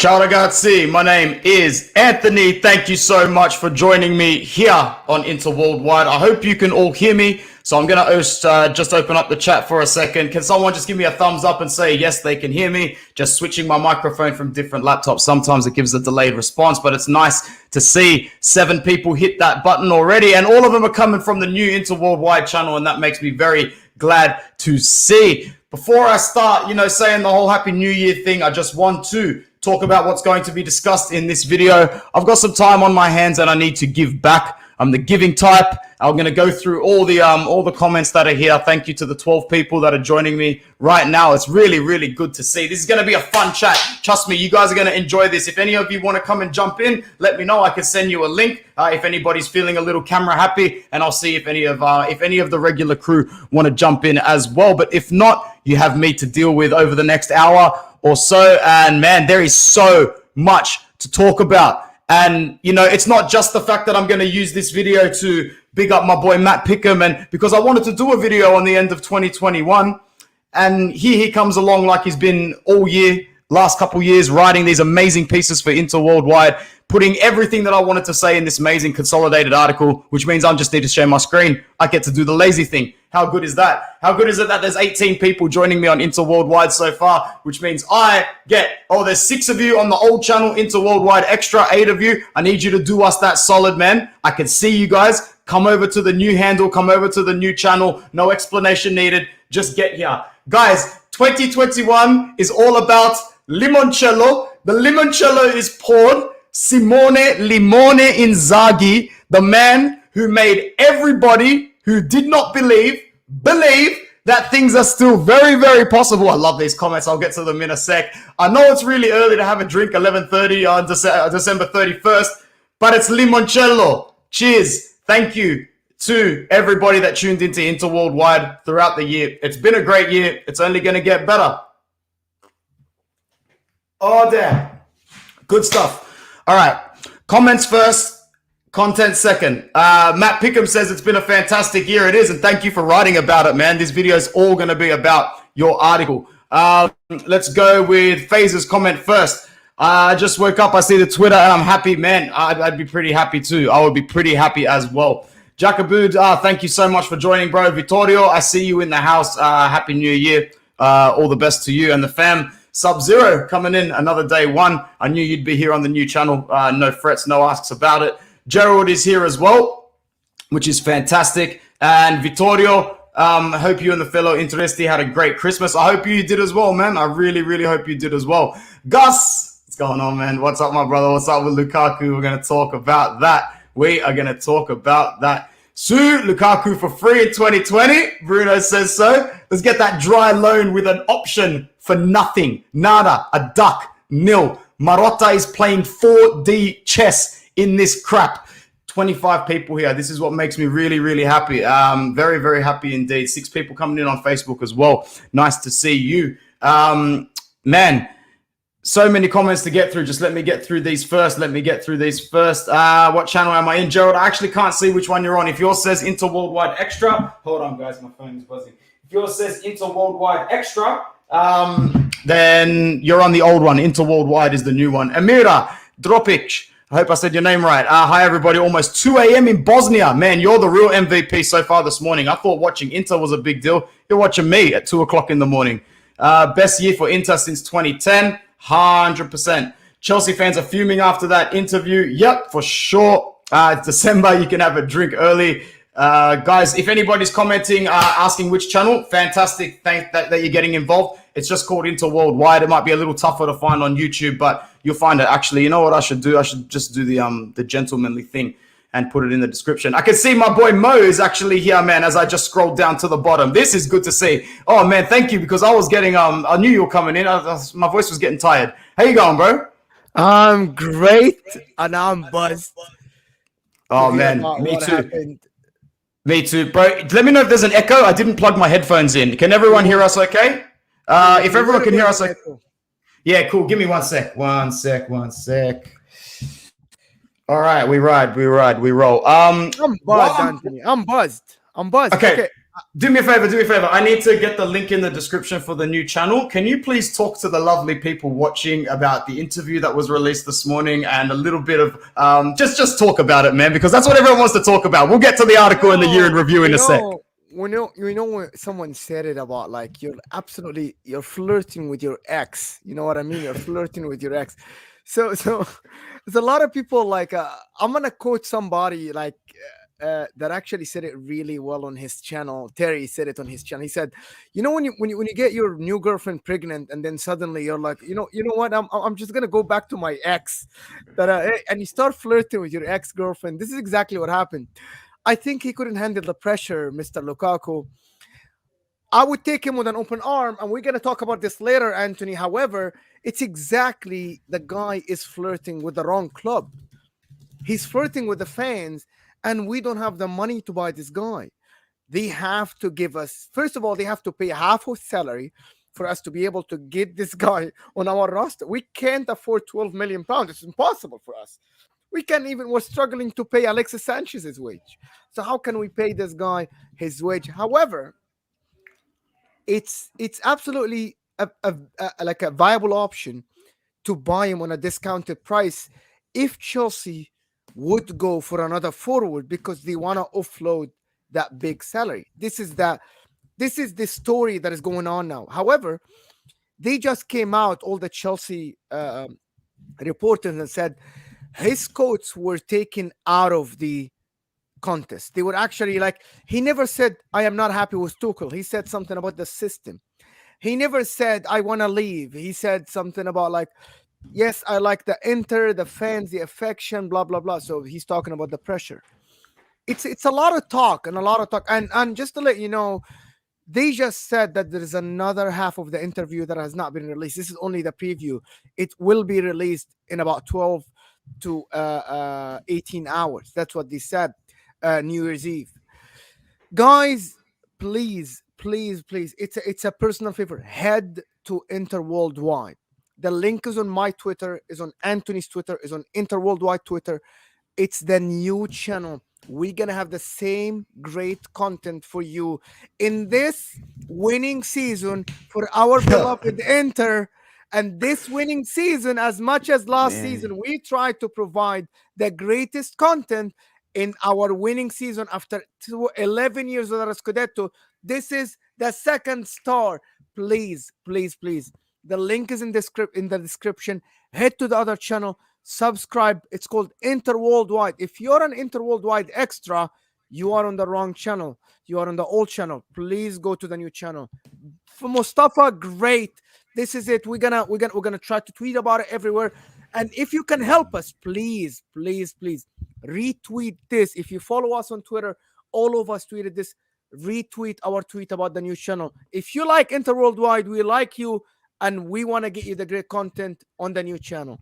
Ciao ragazzi, my name is Anthony. Thank you so much for joining me here on Inter Worldwide. I hope you can all hear me. So I'm going to just open up the chat for a second. Can someone just give me a thumbs up and say, yes, they can hear me? Just switching my microphone from different laptops. Sometimes it gives a delayed response, but it's nice to see 7 people hit that button already. And all of them are coming from the new Inter Worldwide channel. And that makes me very glad to see. Before I start, saying the whole Happy New Year thing, I just want to talk about what's going to be discussed in this video. I've got some time on my hands and I need to give back. I'm the giving type. I'm going to go through all the comments that are here. Thank you to the 12 people that are joining me right now. It's really, really good to see. This is going to be a fun chat. Trust me, you guys are going to enjoy this. If any of you want to come and jump in, let me know. I can send you a link if anybody's feeling a little camera happy, and I'll see if any of the regular crew want to jump in as well. But if not, you have me to deal with over the next hour or so. And man, there is so much to talk about. And, it's not just the fact that I'm going to use this video to big up my boy Matt Pickham, and because I wanted to do a video on the end of 2021. And here he comes along like he's been all year, last couple years, writing these amazing pieces for Inter Worldwide, putting everything that I wanted to say in this amazing consolidated article, which means I just need to share my screen. I get to do the lazy thing. How good is that? How good is it that there's 18 people joining me on Inter Worldwide so far, which means there's 6 of you on the old channel, Inter Worldwide Extra, 8 of you. I need you to do us that solid, man. I can see you guys. Come over to the new handle, come over to the new channel. No explanation needed. Just get here. Guys, 2021 is all about limoncello. The limoncello is poured. Simone Limone Inzaghi, the man who made everybody who did not believe that things are still very, very possible. I love these comments. I'll get to them in a sec. I know it's really early to have a drink, 11:30 on December 31st, but it's limoncello. Cheers. Thank you to everybody that tuned into Inter Worldwide throughout the year. It's been a great year. It's only going to get better. Oh, damn. Good stuff. All right. Comments first, content second. Matt Pickham says it's been a fantastic year. It is, and thank you for writing about it, man. This video is all going to be about your article. Let's go with Faze's comment first. I just woke up, I see the Twitter, and I'm happy, man. I'd be pretty happy too. I would be pretty happy as well. Jacobud, thank you so much for joining, bro. Vittorio, I see you in the house. Happy New Year. All the best to you and the fam. Sub-Zero coming in another day one. I knew you'd be here on the new channel. No frets, no asks about it. Gerald is here as well, which is fantastic. And Vittorio, hope you and the fellow Interesti had a great Christmas. I hope you did as well, man. I really, really hope you did as well. Gus, what's going on, man? What's up, my brother? What's up with Lukaku? We're going to talk about that. We are going to talk about that. Sue, Lukaku for free in 2020. Bruno says so. Let's get that dry loan with an option for nothing. Nada, a duck, nil. Marotta is playing 4D chess in this crap. 25 people here. This is what makes me really, really happy. Very, very happy indeed. 6 people coming in on Facebook as well. Nice to see you. Man, so many comments to get through. Just let me get through these first. What channel am I in, Gerald? I actually can't see which one you're on. If yours says Inter Worldwide Extra, hold on, guys. My phone is buzzing. If yours says Inter Worldwide Extra, then you're on the old one. Inter Worldwide is the new one. Amira Dropic. I hope I said your name right. Hi, everybody. Almost 2 a.m. in Bosnia. Man, you're the real MVP so far this morning. I thought watching Inter was a big deal. You're watching me at 2 o'clock in the morning. Best year for Inter since 2010. 100%. Chelsea fans are fuming after that interview. Yep, for sure. It's December. You can have a drink early. Guys, if anybody's commenting, asking which channel, fantastic. Thanks that you're getting involved. It's just called Inter Worldwide. It might be a little tougher to find on YouTube, but you'll find it. Actually, you know what I should do? I should just do the gentlemanly thing and put it in the description. I can see my boy Mo is actually here, man, as I just scrolled down to the bottom. This is good to see. Oh, man, thank you, because I was getting, I knew you were coming in. My voice was getting tired. How you going, bro? I'm great, and I'm buzzed. Oh, man, me too. Happened. Me too, bro. Let me know if there's an echo. I didn't plug my headphones in. Can everyone hear us okay? If everyone can hear us okay. Yeah, cool. Give me 1 sec. 1 sec. All right, we roll. I'm buzzed, Anthony. I'm buzzed. Okay. Do me a favor. Do me a favor. I need to get the link in the description for the new channel. Can you please talk to the lovely people watching about the interview that was released this morning and a little bit of just talk about it, man, because that's what everyone wants to talk about. We'll get to the article and the year in review in a sec. When someone said it about like you're flirting with your ex. You know what I mean? You're flirting with your ex. So there's a lot of people like I'm gonna quote somebody like that actually said it really well on his channel. Terry said it on his channel. He said, you know, when you get your new girlfriend pregnant and then suddenly you're like, you know what? I'm just gonna go back to my ex. And you start flirting with your ex girlfriend. This is exactly what happened. I think he couldn't handle the pressure, Mr. Lukaku. I would take him with an open arm, and we're going to talk about this later, Anthony. However, it's exactly the guy is flirting with the wrong club. He's flirting with the fans, and we don't have the money to buy this guy. They have to give us, first of all, they have to pay half his salary for us to be able to get this guy on our roster. We can't afford 12 million pounds. It's impossible for us. We're struggling to pay Alexis Sanchez's wage. So how can we pay this guy his wage? However, it's absolutely like a viable option to buy him on a discounted price if Chelsea would go for another forward because they want to offload that big salary. This is the story that is going on now. However, they just came out, all the Chelsea reporters, and said his quotes were taken out of the contest. They were actually like, he never said, I am not happy with Tuchel. He said something about the system. He never said, I want to leave. He said something about like, yes, I like the Inter, the fans, the affection, blah, blah, blah. So he's talking about the pressure. It's a lot of talk. And just to let you know, they just said that there is another half of the interview that has not been released. This is only the preview. It will be released in about 12 to 18 hours. That's what they said. New Year's Eve. Guys, please, it's a personal favor. Head to Inter Worldwide. The link is on my Twitter, is on Anthony's Twitter, is on Inter Worldwide Twitter. It's the new channel. We're going to have the same great content for you in this winning season for our beloved Inter. And this winning season, as much as last season, we tried to provide the greatest content in our winning season after 11 years of the Scudetto. This is the second star. Please. The link is in the description. Head to the other channel. Subscribe. It's called Inter Worldwide. If you're an Inter Worldwide extra, you are on the wrong channel. You are on the old channel. Please go to the new channel. For Mustafa, great. This is it. We're gonna try to tweet about it everywhere. And if you can help us, please retweet this. If you follow us on Twitter, all of us tweeted this. Retweet our tweet about the new channel. If you like Inter Worldwide, we like you, and we want to get you the great content on the new channel.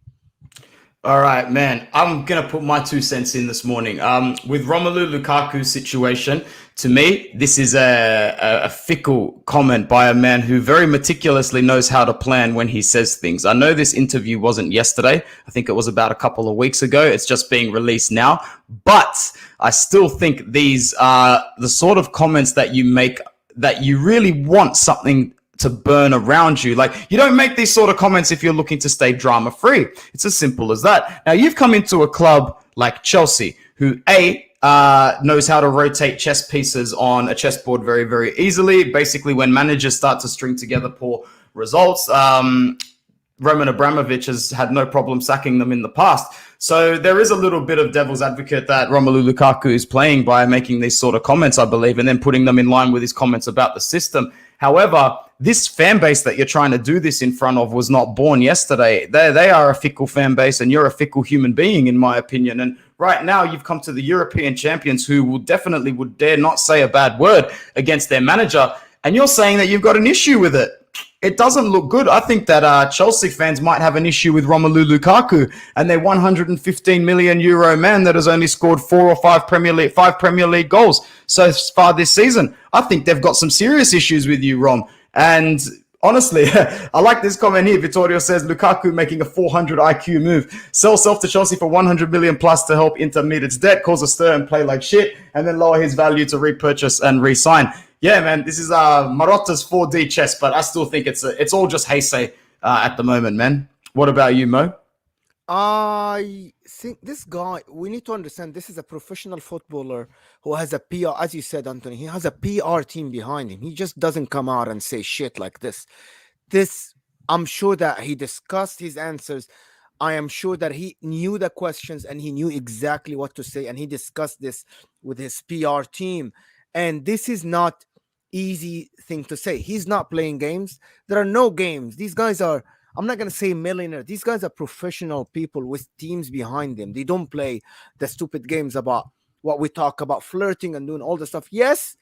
All right, man. I'm going to put my 2 cents in this morning. With Romelu Lukaku's situation, to me, this is a fickle comment by a man who very meticulously knows how to plan when he says things. I know this interview wasn't yesterday. I think it was about a couple of weeks ago. It's just being released now. But I still think these are the sort of comments that you make that you really want something to burn around you. Like, you don't make these sort of comments if you're looking to stay drama free. It's as simple as that. Now, you've come into a club like Chelsea, who knows how to rotate chess pieces on a chessboard very, very easily. Basically, when managers start to string together poor results, Roman Abramovich has had no problem sacking them in the past. So there is a little bit of devil's advocate that Romelu Lukaku is playing by making these sort of comments, I believe, and then putting them in line with his comments about the system. However, this fan base that you're trying to do this in front of was not born yesterday. They are a fickle fan base, and you're a fickle human being, in my opinion. And right now, you've come to the European champions who would dare not say a bad word against their manager, and you're saying that you've got an issue with it. It doesn't look good. I think that Chelsea fans might have an issue with Romelu Lukaku and their 115 million euro man that has only scored 4 or 5 Premier League goals so far this season. I think they've got some serious issues with you, Rom. And honestly, I like this comment here. Vittorio says, Lukaku making a 400 IQ move. Sell self to Chelsea for 100 million plus to help Inter meet its debt, cause a stir and play like shit, and then lower his value to repurchase and re-sign. Yeah, man, this is Marotta's 4D chess, but I still think it's all just heisei at the moment, man. What about you, Mo? I think this guy, we need to understand this is a professional footballer who has a PR, as you said, Anthony, he has a PR team behind him. He just doesn't come out and say shit like this. I'm sure that he discussed his answers. I am sure that he knew the questions and he knew exactly what to say. And he discussed this with his PR team. And this is not easy thing to say. He's not playing games. There are no games. These guys are, I'm not going to say millionaire. These guys are professional people with teams behind them. They don't play the stupid games about what we talk about, flirting and doing all the stuff. Yes,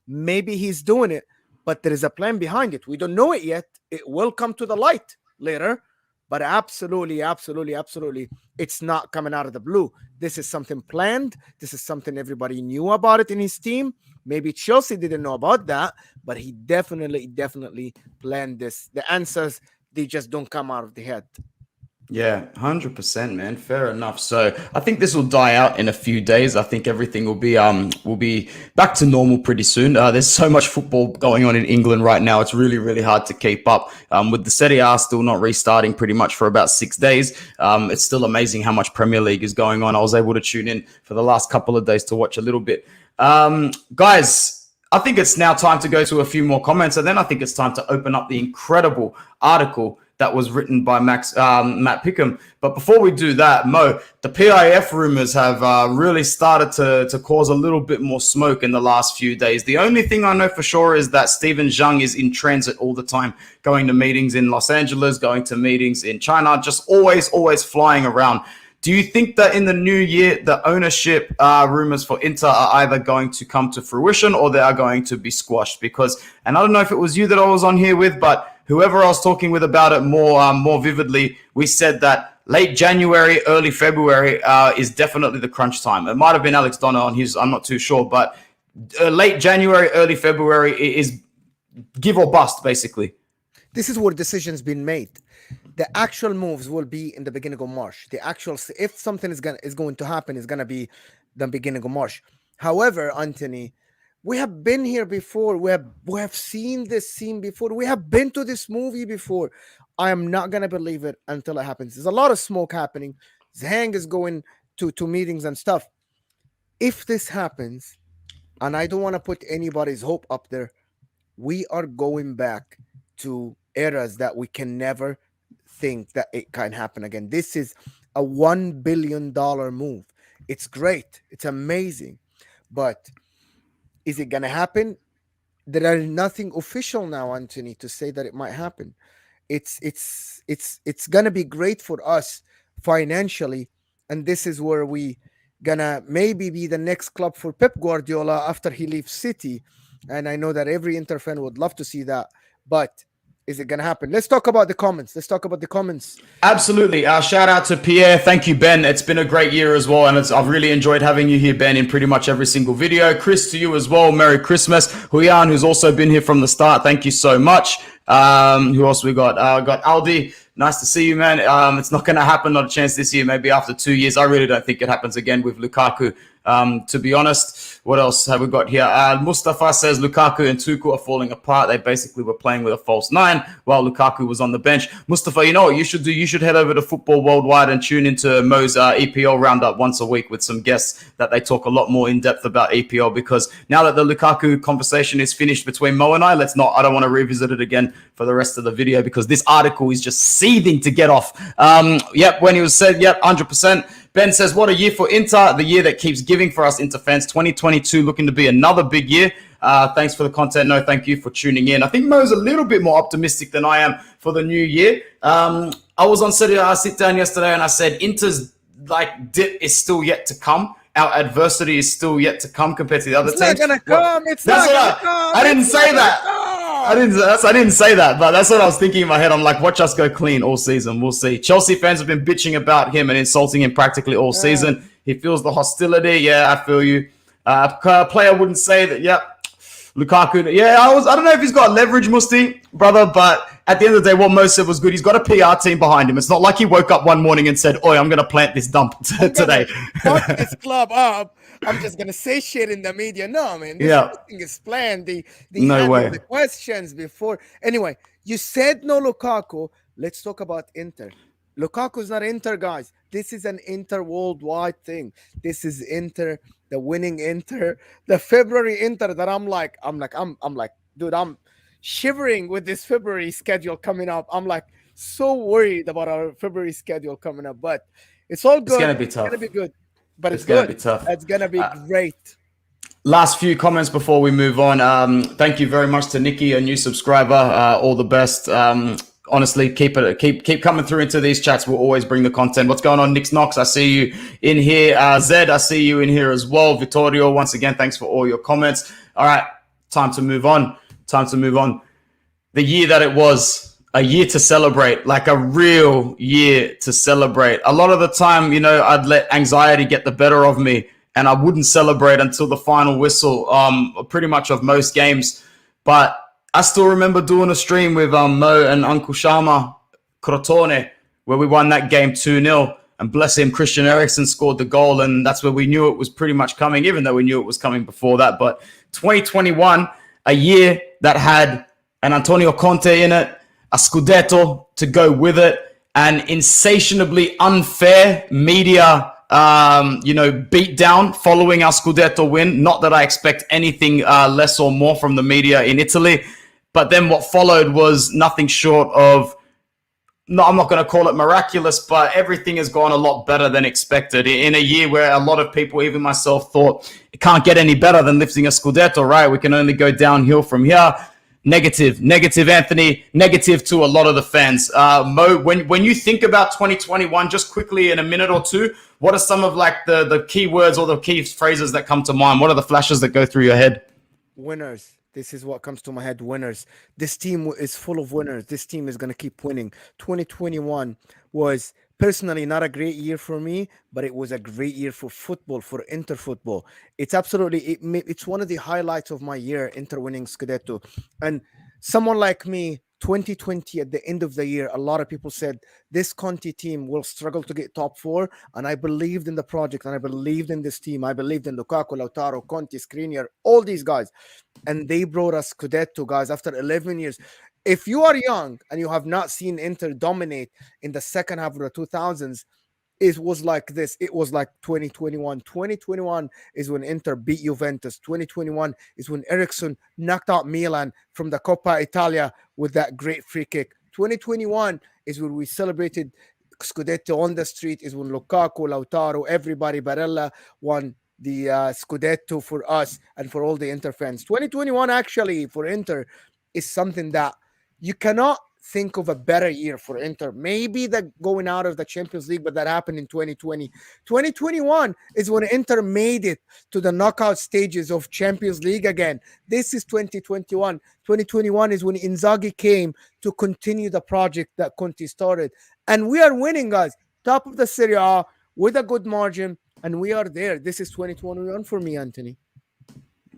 maybe he's doing it, but there is a plan behind it. We don't know it yet. It will come to the light later, but absolutely, it's not coming out of the blue. This is something planned. This is something everybody knew about it in his team. Maybe Chelsea didn't know about that, but he definitely planned this. The answers, they just don't come out of the head. Yeah, 100%, man. Fair enough. So I think this will die out in a few days. I think everything will be back to normal pretty soon. There's so much football going on in England right now. It's really hard to keep up. With the Serie A still not restarting pretty much for about 6 days. It's still amazing how much Premier League is going on. I was able to tune in for the last couple of days to watch a little bit. Guys, I think it's now time to go to a few more comments, and then I think it's time to open up the incredible article that was written by Matt Pickham. But before we do that, Mo, the PIF rumors have really started to cause a little bit more smoke in the last few days. The only thing I know for sure is that Steven Zhang is in transit all the time, going to meetings in Los Angeles, going to meetings in China, just always flying around. Do you think that in the new year, the ownership rumors for Inter are either going to come to fruition or they are going to be squashed? Because, and I don't know if it was you that I was on here with, but whoever I was talking with about it more vividly, we said that late January, early February is definitely the crunch time. It might have been Alex Donner on his, I'm not too sure, but late January, early February is give or bust, basically. This is where decisions been made. The actual moves will be in the beginning of March. The actual, if something is going to happen, is going to be the beginning of March. However, Anthony, we have been here before. We have seen this scene before. We have been to this movie before. I am not going to believe it until it happens. There's a lot of smoke happening. Zhang is going to meetings and stuff. If this happens, and I don't want to put anybody's hope up there, we are going back to eras that we can never think that it can happen again. This is a $1 billion move. It's great. It's amazing. But is it going to happen? There is nothing official now, Anthony, to say that it might happen. It's going to be great for us financially. And this is where we going to maybe be the next club for Pep Guardiola after he leaves City. And I know that every Inter fan would love to see that. But is it going to happen? Let's talk about the comments. Absolutely. Shout out to Pierre. Thank you, Ben. It's been a great year as well. And I've really enjoyed having you here, Ben, in pretty much every single video. Chris, to you as well. Merry Christmas. Huyan, who's also been here from the start. Thank you so much. Who else we got? Got Aldi. Nice to see you, man. It's not going to happen. Not a chance this year. Maybe after 2 years. I really don't think it happens again with Lukaku. To be honest, what else have we got here? Mustafa says Lukaku and Tuchel are falling apart. They basically were playing with a false nine while Lukaku was on the bench. Mustafa, you know what you should do? You should head over to Football Worldwide and tune into Mo's EPL roundup once a week with some guests that they talk a lot more in depth about EPL, because now that the Lukaku conversation is finished between Mo and I don't want to revisit it again for the rest of the video because this article is just seething to get off. When he was said, 100%. Ben says, what a year for Inter, the year that keeps giving for us Inter fans. 2022 looking to be another big year. Thanks for the content. No, thank you for tuning in. I think Mo's a little bit more optimistic than I am for the new year. I was on Serie A sit down yesterday and I said Inter's dip is still yet to come. Our adversity is still yet to come compared to the other teams. It's not going to come. It's not going to come. I didn't say that. I didn't say that, but that's what I was thinking in my head. I'm like, watch us go clean all season. We'll see. Chelsea fans have been bitching about him and insulting him practically all season. He feels the hostility. Yeah, I feel you. Player wouldn't say that. Yep. Lukaku. Yeah, I don't know if he's got leverage, Musti, brother, but at the end of the day, what Mo said was good. He's got a PR team behind him. It's not like he woke up one morning and said, "Oi, I'm going to plant this dump today." Fuck this club up. I'm just gonna say shit in the media. No, man, this Yeah, thing is planned. They no handle way. the questions before. Anyway, you said no Lukaku. Let's talk about Inter. Lukaku's not Inter, guys. This is an Inter worldwide thing. This is Inter, the winning Inter, the February Inter that I'm like, dude, I'm shivering with this February schedule coming up. I'm like so worried about our February schedule coming up, but it's all It's good. gonna be It's gonna tough. be good, but it's It's gonna good. be tough. It's gonna be great. Last few comments before we move on. Thank you very much to Nikki, a new subscriber. All the best. Honestly, keep coming through into these chats. We'll always bring the content. What's going on, Nix Knox? I see you in here. Zed, I see you in here as well. Vittorio, once again, thanks for all your comments. All right, time to move on. The year that it was, a year to celebrate, like a real year to celebrate. A lot of the time, I'd let anxiety get the better of me, and I wouldn't celebrate until the final whistle, pretty much of most games. But I still remember doing a stream with Mo and Uncle Shama Crotone, where we won that game 2-0. And bless him, Christian Eriksen scored the goal, and that's where we knew it was pretty much coming, even though we knew it was coming before that. But 2021, a year that had an Antonio Conte in it, a Scudetto to go with it, an insatiably unfair media beat down following our Scudetto win. Not that I expect anything less or more from the media in Italy, but then what followed was nothing short of, no, I'm not going to call it miraculous, but everything has gone a lot better than expected in a year where a lot of people, even myself, thought it can't get any better than lifting a Scudetto, right? We can only go downhill from here. Negative, Anthony, negative to a lot of the fans. Mo, when you think about 2021, just quickly in a minute or two, what are some of like the key words or the key phrases that come to mind? What are the flashes that go through your head? Winners. This is what comes to my head. Winners. This team is full of winners. This team is going to keep winning. 2021 was personally not a great year for me, but it was a great year for football, for Inter football. It's absolutely, it's one of the highlights of my year, Inter winning Scudetto. And someone like me, 2020 at the end of the year, a lot of people said this Conte team will struggle to get top four, and I believed in the project, and I believed in this team. I believed in Lukaku, Lautaro, Conte, Skriniar, all these guys, and they brought us Scudetto, guys, after 11 years. If you are young and you have not seen Inter dominate in the second half of the 2000s, it was like this. It was like 2021. 2021 is when Inter beat Juventus. 2021 is when Eriksen knocked out Milan from the Coppa Italia with that great free kick. 2021 is when we celebrated Scudetto on the street, is when Lukaku, Lautaro, everybody, Barella won the Scudetto for us and for all the Inter fans. 2021 actually for Inter is something that you cannot think of a better year for Inter. Maybe the going out of the Champions League, but that happened in 2020. 2021 is when Inter made it to the knockout stages of Champions League again. This is 2021. 2021 is when Inzaghi came to continue the project that Conte started. And we are winning, guys. Top of the Serie A with a good margin, and we are there. This is 2021 for me, Anthony.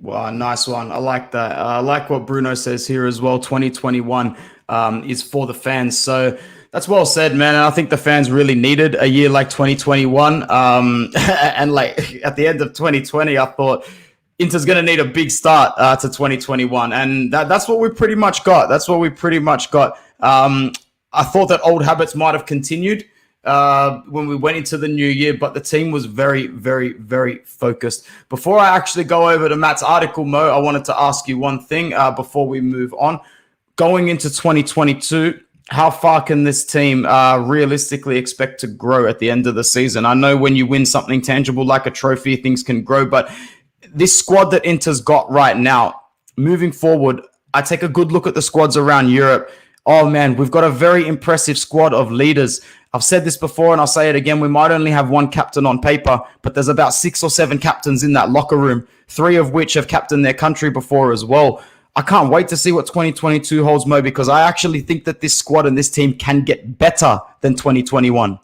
Wow, nice one. I like that. I like what Bruno says here as well. 2021 is for the fans. So that's well said, man. And I think the fans really needed a year like 2021. And like at the end of 2020, I thought Inter's going to need a big start to 2021. And that's what we pretty much got. I thought that old habits might have continued when we went into the new year, but the team was very, very, very focused. Before I actually go over to Matt's article, Mo, I wanted to ask you one thing before we move on. Going into 2022, how far can this team realistically expect to grow at the end of the season? I know when you win something tangible like a trophy, things can grow, but this squad that Inter's got right now, moving forward, I take a good look at the squads around Europe. Oh man, we've got a very impressive squad of leaders. I've said this before and I'll say it again. We might only have one captain on paper, but there's about 6 or 7 captains in that locker room, 3 of which have captained their country before as well. I can't wait to see what 2022 holds, Mo, because I actually think that this squad and this team can get better than 2021.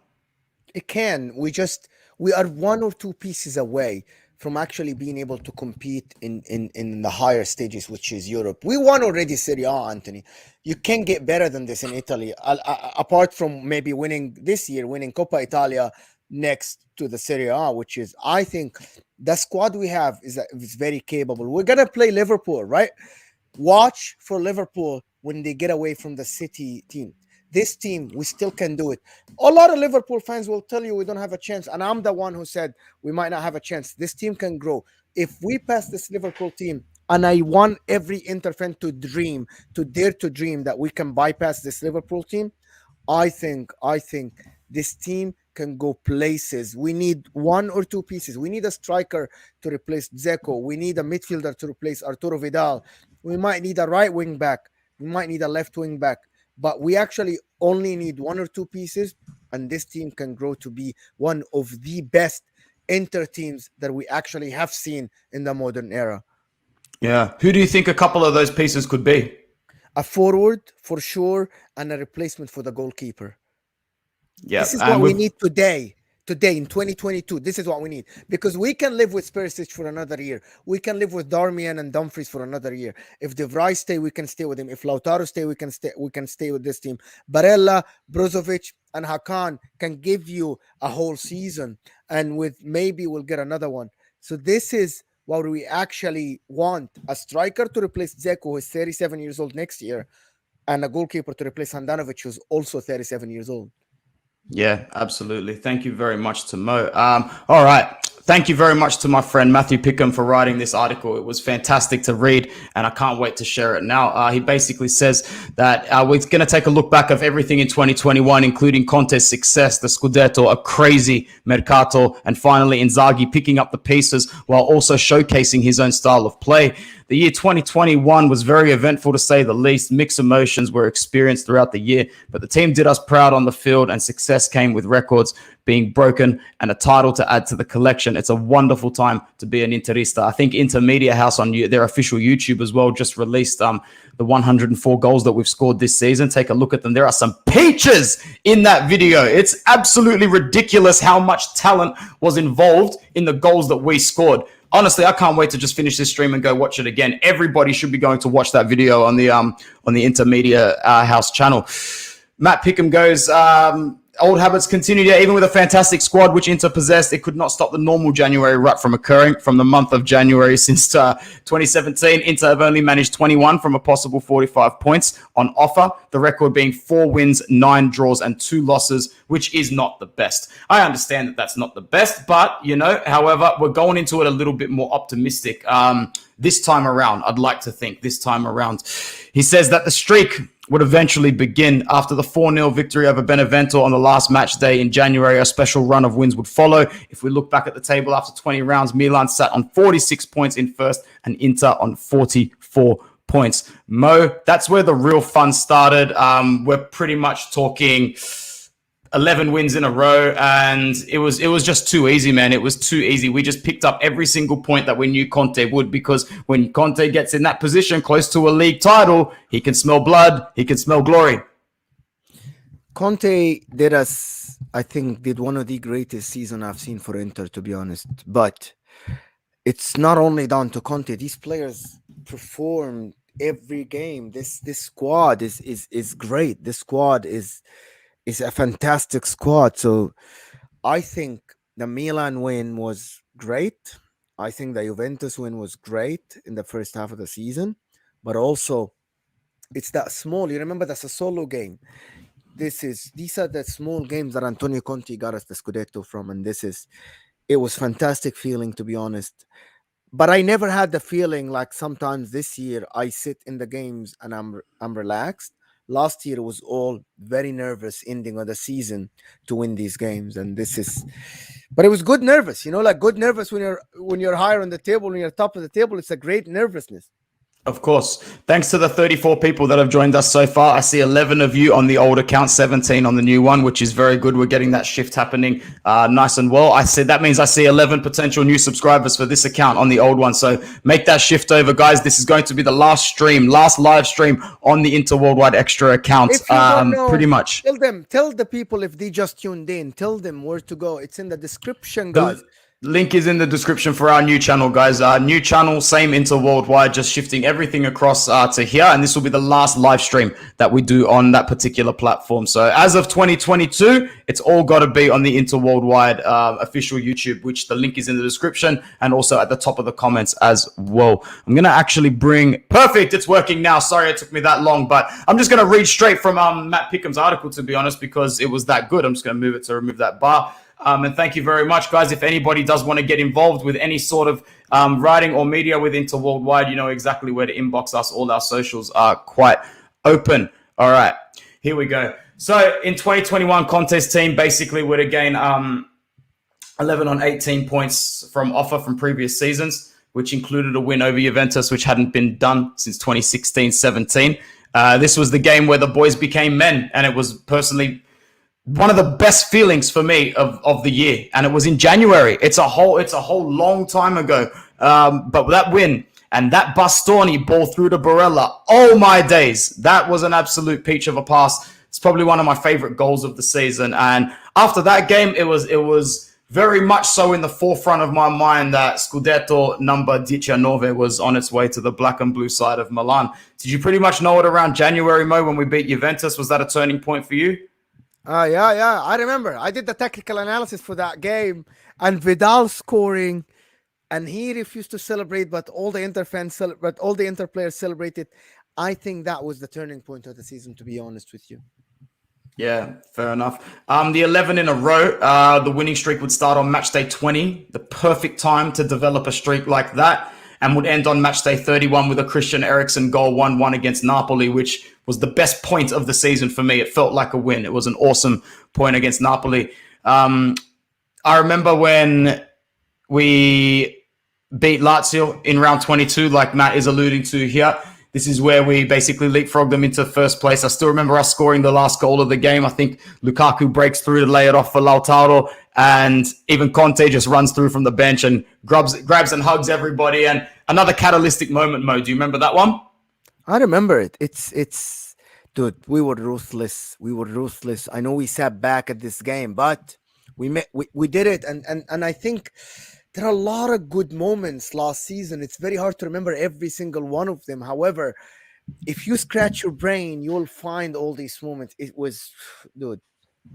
It can. We are 1 or 2 pieces away from actually being able to compete in the higher stages, which is Europe. We won already Serie A, Anthony. You can't get better than this in Italy. Apart from maybe winning this year, winning Coppa Italia, next to the Serie A, which is, I think, the squad we have is very capable. We're gonna play Liverpool, right? Watch for Liverpool when they get away from the City team. This team, we still can do it. A lot of Liverpool fans will tell you we don't have a chance, and I'm the one who said we might not have a chance. This team can grow. If we pass this Liverpool team, and I want every Inter fan to dare to dream that we can bypass this Liverpool team, I think this team can go places. We need one or two pieces. We need a striker to replace Dzeko. We need a midfielder to replace Arturo Vidal. We might need a right wing back. We might need a left wing back. But we actually only need one or two pieces, and this team can grow to be one of the best Inter teams that we actually have seen in the modern era. Yeah. Who do you think a couple of those pieces could be? A forward for sure, and a replacement for the goalkeeper. Yeah. This is what we need today. Today in 2022, this is what we need, because we can live with Perisic for another year. We can live with Darmian and Dumfries for another year. If De Vrij stay, we can stay with him. If Lautaro stay, we can stay with this team. Barella, Brozovic, and Hakan can give you a whole season, and with maybe we'll get another one. So this is what we actually want: a striker to replace Dzeko, who is 37 years old next year, and a goalkeeper to replace Handanovic, who's also 37 years old. Yeah, absolutely. Thank you very much to Mo. All right. Thank you very much to my friend Matthew Pickham for writing this article. It was fantastic to read, and I can't wait to share it now. He basically says that we're going to take a look back of everything in 2021, including Conte's success, the Scudetto, a crazy Mercato, and finally Inzaghi picking up the pieces while also showcasing his own style of play. The year 2021 was very eventful, to say the least. Mixed emotions were experienced throughout the year, but the team did us proud on the field, and success came with records being broken and a title to add to the collection. It's a wonderful time to be an Interista. I think Intermedia House on their official YouTube as well just released the 104 goals that we've scored this season. Take a look at them. There are some peaches in that video. It's absolutely ridiculous how much talent was involved in the goals that we scored. Honestly, I can't wait to just finish this stream and go watch it again. Everybody should be going to watch that video on the Intermedia House channel. Matt Pickham goes, old habits continued. Yeah, even with a fantastic squad which Inter possessed, it could not stop the normal January rut from occurring. From the month of January since 2017, Inter have only managed 21 from a possible 45 points on offer, the record being 4 wins, 9 draws, and 2 losses, which is not the best. I understand that that's not the best, but, however, we're going into it a little bit more optimistic this time around. I'd like to think this time around. He says that the streak would eventually begin after the 4-0 victory over Benevento on the last match day in January. A special run of wins would follow. If we look back at the table after 20 rounds, Milan sat on 46 points in first and Inter on 44 points. Mo, that's where the real fun started. We're pretty much talking 11 wins in a row, and it was just too easy, man. It was too easy. We just picked up every single point that we knew Conte would, because when Conte gets in that position close to a league title, he can smell blood, he can smell glory. Conte did one of the greatest seasons I've seen for Inter, to be honest. But it's not only down to Conte. These players perform every game. This squad is great. This squad is a fantastic squad. So I think the Milan win was great. I think the Juventus win was great in the first half of the season. But also, it's that small. You remember that's a solo game. These are the small games that Antonio Conte got us the Scudetto from, and it was fantastic feeling, to be honest. But I never had the feeling like sometimes this year I sit in the games and I'm relaxed. Last year it was all very nervous ending of the season to win these games, and but it was good nervous, like good nervous when you're higher on the table, when you're top of the table. It's a great nervousness. Of course. Thanks to the 34 people that have joined us so far. I see 11 of you on the old account, 17 on the new one, which is very good. We're getting that shift happening nice and well. That means I see 11 potential new subscribers for this account on the old one. So make that shift over, guys. This is going to be the last live stream on the Inter Worldwide Extra account. Pretty much. Tell the people, if they just tuned in, tell them where to go. It's in the description, guys. Link is in the description for our new channel, guys. New channel, same Inter Worldwide, just shifting everything across to here. And this will be the last live stream that we do on that particular platform. So as of 2022, it's all got to be on the Inter Worldwide official YouTube, which the link is in the description and also at the top of the comments as well. I'm going to actually perfect. It's working now. Sorry it took me that long, but I'm just going to read straight from Matt Pickham's article, to be honest, because it was that good. I'm just going to move it to remove that bar. And thank you very much, guys. If anybody does want to get involved with any sort of writing or media with Inter Worldwide, you know exactly where to inbox us. All our socials are quite open. All right, here we go. So in 2021, Conte's team basically would have gained 11 on 18 points from offer from previous seasons, which included a win over Juventus, which hadn't been done since 2016-17. This was the game where the boys became men, and it was personally one of the best feelings for me of the year, and it was in January. It's a whole long time ago. But that win and that Bastoni ball through to Barella, oh my days, that was an absolute peach of a pass. It's probably one of my favorite goals of the season. And after that game, it was very much so in the forefront of my mind that Scudetto number 19 was on its way to the black and blue side of Milan. Did you pretty much know it around January, Mo, when we beat Juventus? Was that a turning point for you? Yeah. I remember. I did the technical analysis for that game, and Vidal scoring, and he refused to celebrate, but all the Inter players celebrated. I think that was the turning point of the season, to be honest with you. Yeah, fair enough. The 11 in a row, the winning streak would start on match day 20, the perfect time to develop a streak like that, and would end on match day 31 with a Christian Eriksen goal 1-1 against Napoli, which was the best point of the season for me. It felt like a win. It was an awesome point against Napoli. I remember when we beat Lazio in round 22, like Matt is alluding to here. This is where we basically leapfrogged them into first place. I still remember us scoring the last goal of the game. I think Lukaku breaks through to lay it off for Lautaro, and even Conte just runs through from the bench and grabs and hugs everybody. And another catalytic moment, Mo. Do you remember that one? I remember it. It's dude, we were ruthless. I know we sat back at this game, but we did it. And I think there are a lot of good moments last season. It's very hard to remember every single one of them. However, if you scratch your brain, you will find all these moments. It was, dude,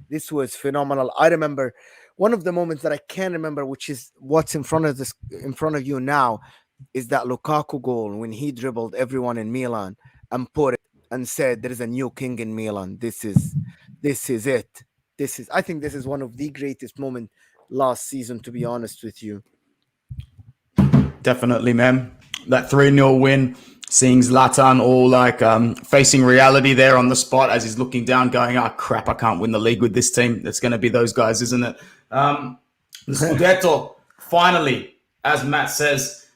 this was phenomenal. I remember one of the moments that I can remember, which is what's in front of you now, is that Lukaku goal when he dribbled everyone in Milan and put it and said, "There is a new king in Milan. This is it. I think this is one of the greatest moments last season, to be honest with you." Definitely, man. That 3-0 win, seeing Zlatan all like facing reality there on the spot as he's looking down, going, "Oh crap, I can't win the league with this team." It's going to be those guys, isn't it? The Scudetto, finally, as Matt says,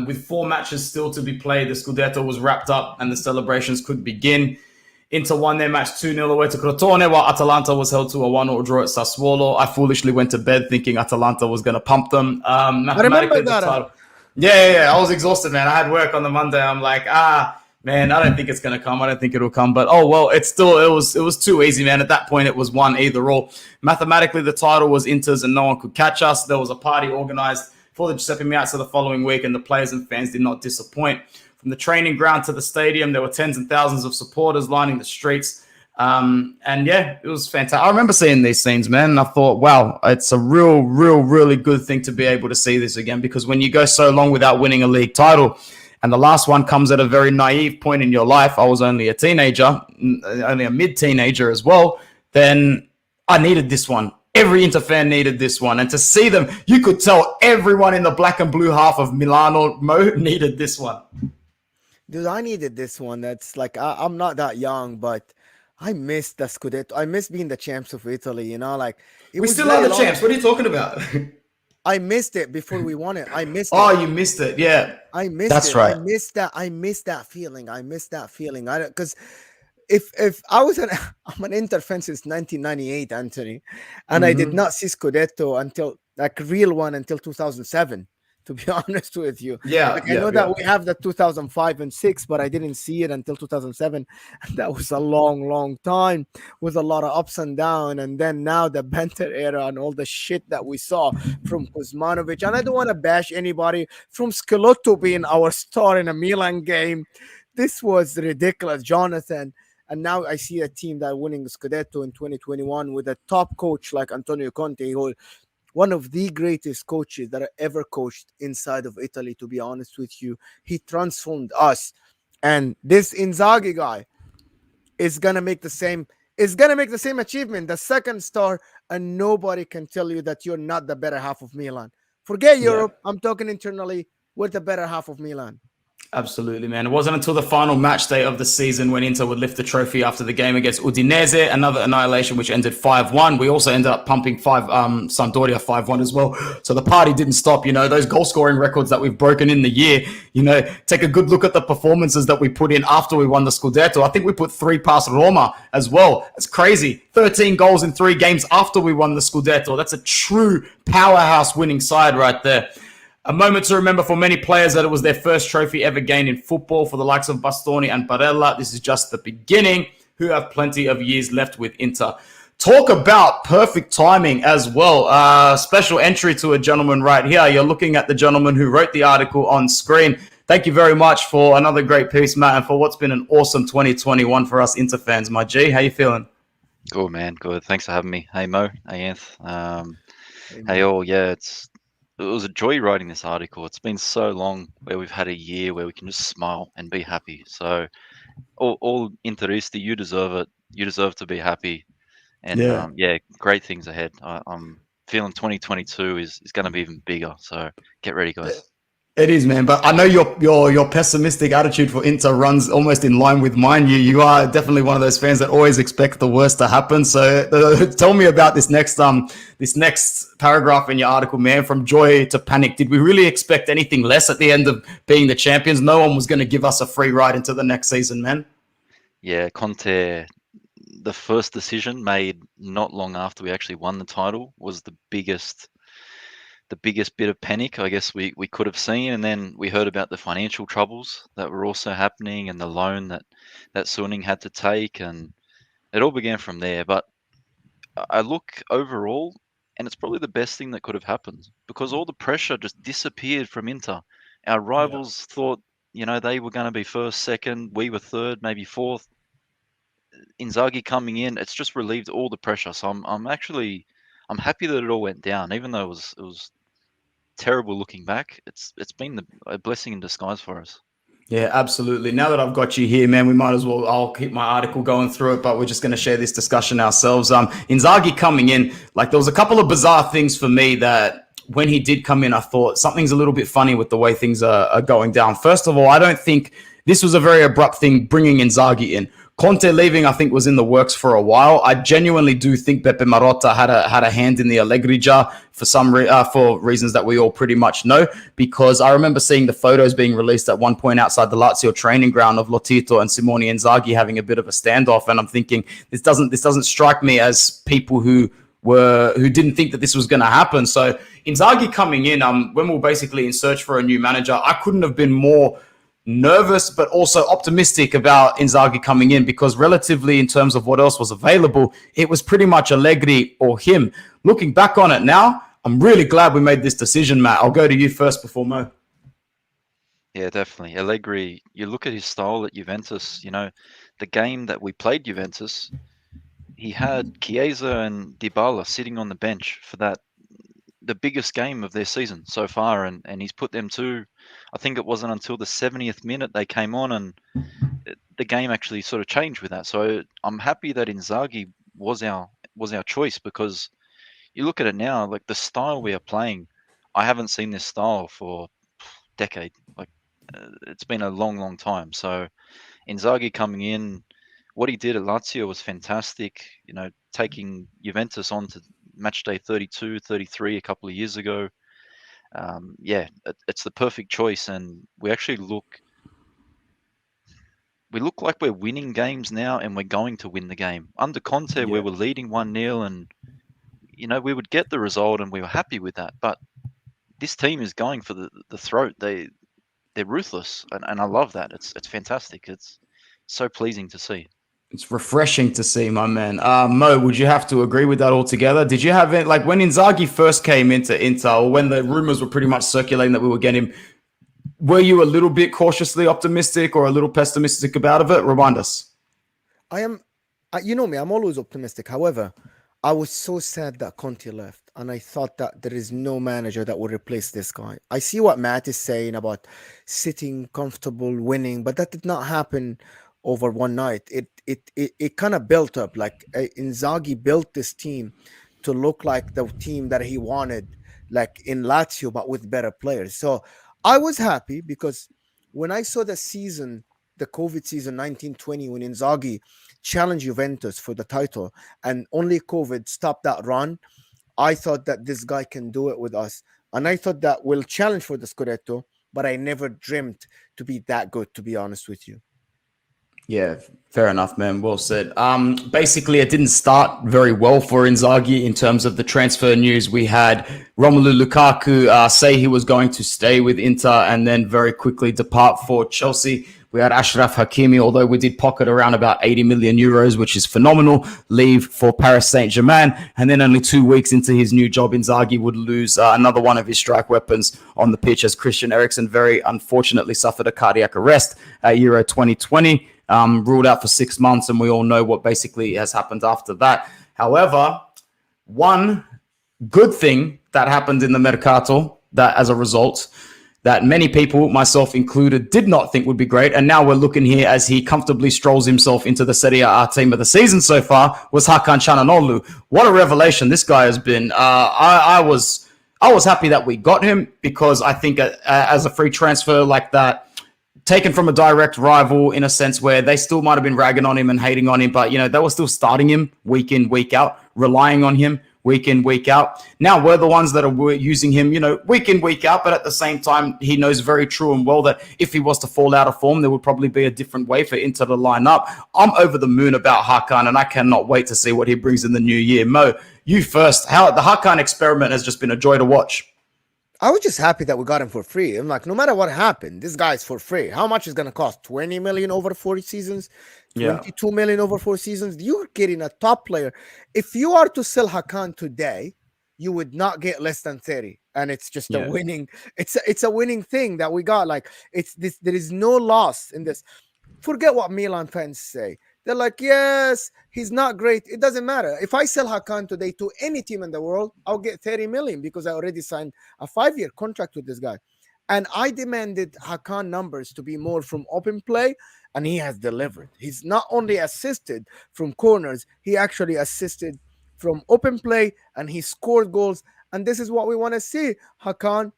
with 4 matches still to be played, the Scudetto was wrapped up and the celebrations could begin. Inter won their match 2-0 away to Crotone, while Atalanta was held to a 1-0 draw at Sassuolo. I foolishly went to bed thinking Atalanta was going to pump them. I remember that. Yeah. I was exhausted, man. I had work on the Monday. I'm like, man, I don't think it's going to come. I don't think it'll come. But, oh, well, it was too easy, man. At that point, it was one either or. Mathematically, the title was Inter's and no one could catch us. There was a party organized for the Giuseppe Meazza the following week, and the players and fans did not disappoint. From the training ground to the stadium, there were tens and thousands of supporters lining the streets. And yeah, it was fantastic. I remember seeing these scenes, man, and I thought, wow, it's a really good thing to be able to see this again, because when you go so long without winning a league title, and the last one comes at a very naive point in your life, I was only a teenager, only a mid-teenager as well, then I needed this one. Every Inter fan needed this one. And to see them, you could tell everyone in the black and blue half of Milano needed this one. Dude, I needed this one. That's like, I'm not that young, but I missed the Scudetto. I miss being the champs of Italy, you know, like we still are the champs. What are you talking about? I missed it before we won it. I missed it. Oh, you missed it. Yeah. I missed That's it. right. I missed that feeling. I don't, because if I was I'm an Inter fan since 1998, Anthony, and I did not see Scudetto until like real one until 2007. to be honest with you. Yeah, Like I yeah, know yeah. that we have the 2005 and 6, but I didn't see it until 2007. And that was a long, long time with a lot of ups and downs. And then now the Benter era and all the shit that we saw from Kuzmanovic. And I don't want to bash anybody from Scudetto being our star in a Milan game. This was ridiculous, Jonathan. And now I see a team that winning the Scudetto in 2021 with a top coach like Antonio Conte, who one of the greatest coaches that I ever coached inside of Italy, to be honest with you. He transformed us. And this Inzaghi guy is gonna make the same achievement, the second star, and nobody can tell you that you're not the better half of Milan. Forget Yeah. Europe. I'm talking internally. We're the better half of Milan. Absolutely, man. It wasn't until the final match day of the season when Inter would lift the trophy after the game against Udinese, another annihilation which ended 5-1. We also ended up pumping Sampdoria 5-1 as well. So the party didn't stop. You know, those goal scoring records that we've broken in the year, you know, take a good look at the performances that we put in after we won the Scudetto. I think we put 3 past Roma as well. It's crazy. 13 goals in 3 games after we won the Scudetto. That's a true powerhouse winning side right there. A moment to remember for many players that it was their first trophy ever gained in football. For the likes of Bastoni and Barella, this is just the beginning, who have plenty of years left with Inter. Talk about perfect timing as well. Special entry to a gentleman right here. You're looking at the gentleman who wrote the article on screen. Thank you very much for another great piece, Matt, and for what's been an awesome 2021 for us Inter fans. My G, how you feeling? Good, man. Good. Thanks for having me. Hey, Mo. Hey, Anth. Hey, Amen. all. Yeah, it was a joy writing this article. It's been so long where we've had a year where we can just smile and be happy. So, all Interisti, you deserve it. You deserve to be happy. And Yeah. yeah, great things ahead. I'm feeling 2022 is going to be even bigger. So get ready, guys. It is, man. But I know your pessimistic attitude for Inter runs almost in line with mine. You are definitely one of those fans that always expect the worst to happen. So tell me about this next paragraph in your article, man. From joy to panic. Did we really expect anything less at the end of being the champions? No one was going to give us a free ride into the next season, man. Yeah, Conte. The first decision made not long after we actually won the title was the biggest bit of panic I guess we could have seen. And then we heard about the financial troubles that were also happening and the loan that Suning had to take, and it all began from there. But I look overall, and it's probably the best thing that could have happened, because all the pressure just disappeared from Inter. Our rivals thought, they were going to be first, second, we were third, maybe fourth. Inzaghi coming in, it's just relieved all the pressure. So I'm happy that it all went down, even though it was terrible looking back. It's been a blessing in disguise for us. Yeah, absolutely. Now that I've got you here, man, we might as well, I'll keep my article going through it, but we're just going to share this discussion ourselves. Inzaghi coming in, like there was a couple of bizarre things for me that when he did come in, I thought something's a little bit funny with the way things are going down. First of all, I don't think this was a very abrupt thing bringing Inzaghi in. Conte leaving, I think, was in the works for a while. I genuinely do think Beppe Marotta had a hand in the Allegri jar for reasons that we all pretty much know. Because I remember seeing the photos being released at one point outside the Lazio training ground of Lotito and Simone Inzaghi having a bit of a standoff, and I'm thinking this doesn't strike me as people who didn't think that this was going to happen. So Inzaghi coming in, when we were basically in search for a new manager, I couldn't have been more nervous but also optimistic about Inzaghi coming in, because relatively in terms of what else was available, it was pretty much Allegri or him. Looking back on it now, I'm really glad we made this decision, Matt. I'll go to you first before Mo. Yeah, definitely. Allegri, you look at his style at Juventus, the game that we played Juventus, he had Chiesa and Dybala sitting on the bench for the biggest game of their season so far, and he's put them to, I think it wasn't until the 70th minute they came on, and the game actually sort of changed with that. So I'm happy that Inzaghi was our choice, because you look at it now, like the style we are playing, I haven't seen this style for decade. Like it's been a long time. So Inzaghi coming in, what he did at Lazio was fantastic. Taking Juventus on to match day 32, 33 a couple of years ago. Yeah, it's the perfect choice, and we actually look like we're winning games now, and we're going to win the game. Under Conte, we were leading 1-0, and we would get the result, and we were happy with that. But this team is going for the throat. They're ruthless, and I love that. It's fantastic. It's so pleasing to see. It's refreshing to see, my man. Mo, would you have to agree with that altogether? Did you have it like when Inzaghi first came into Inter, or when the rumors were pretty much circulating that we were getting him? Were you a little bit cautiously optimistic or a little pessimistic about it? Remind us. I am, you know me, I'm always optimistic. However, I was so sad that Conte left, and I thought that there is no manager that will replace this guy. I see what Matt is saying about sitting comfortable, winning, but that did not happen over one night. It kind of built up. Like Inzaghi built this team to look like the team that he wanted, like in Lazio, but with better players. So I was happy because when I saw the season, the COVID season 1920, when Inzaghi challenged Juventus for the title and only COVID stopped that run, I thought that this guy can do it with us. And I thought that we'll challenge for the Scudetto, but I never dreamt to be that good, to be honest with you. Yeah, fair enough, man. Well said. Basically, it didn't start very well for Inzaghi in terms of the transfer news. We had Romelu Lukaku say he was going to stay with Inter and then very quickly depart for Chelsea. We had Achraf Hakimi, although we did pocket around about 80 million euros, which is phenomenal, leave for Paris Saint-Germain. And then only 2 weeks into his new job, Inzaghi would lose another one of his strike weapons on the pitch as Christian Eriksen very unfortunately suffered a cardiac arrest at Euro 2020. Ruled out for 6 months, and we all know what basically has happened after that. However, one good thing that happened in the Mercato, that as a result, that many people, myself included, did not think would be great, and now we're looking here as he comfortably strolls himself into the Serie A team of the season so far, was Hakan Çalhanoğlu. What a revelation this guy has been. I was happy that we got him because I think as a free transfer like that, taken from a direct rival in a sense where they still might have been ragging on him and hating on him, but, you know, they were still starting him week in, week out, relying on him week in, week out. Now we're the ones that are using him, you know, week in, week out, but at the same time, he knows very true and well that if he was to fall out of form, there would probably be a different way for Inter to line up. I'm over the moon about Hakan, and I cannot wait to see what he brings in the new year. Mo, you first. How the Hakan experiment has just been a joy to watch. I was just happy that we got him for free. I'm like, no matter what happened, this guy's for free. How much is going to cost? 20 million over 40 seasons? 22 million over 4 seasons? You're getting a top player. If you are to sell Hakan today, you would not get less than 30. And it's just a winning. It's a winning thing that we got. Like, it's this. There is no loss in this. Forget what Milan fans say. They're like, yes, he's not great. It doesn't matter. If I sell Hakan today to any team in the world, I'll get 30 million because I already signed a 5-year contract with this guy. And I demanded Hakan numbers to be more from open play, and he has delivered. He's not only assisted from corners, he actually assisted from open play, and he scored goals. And this is what we want to see. Hakan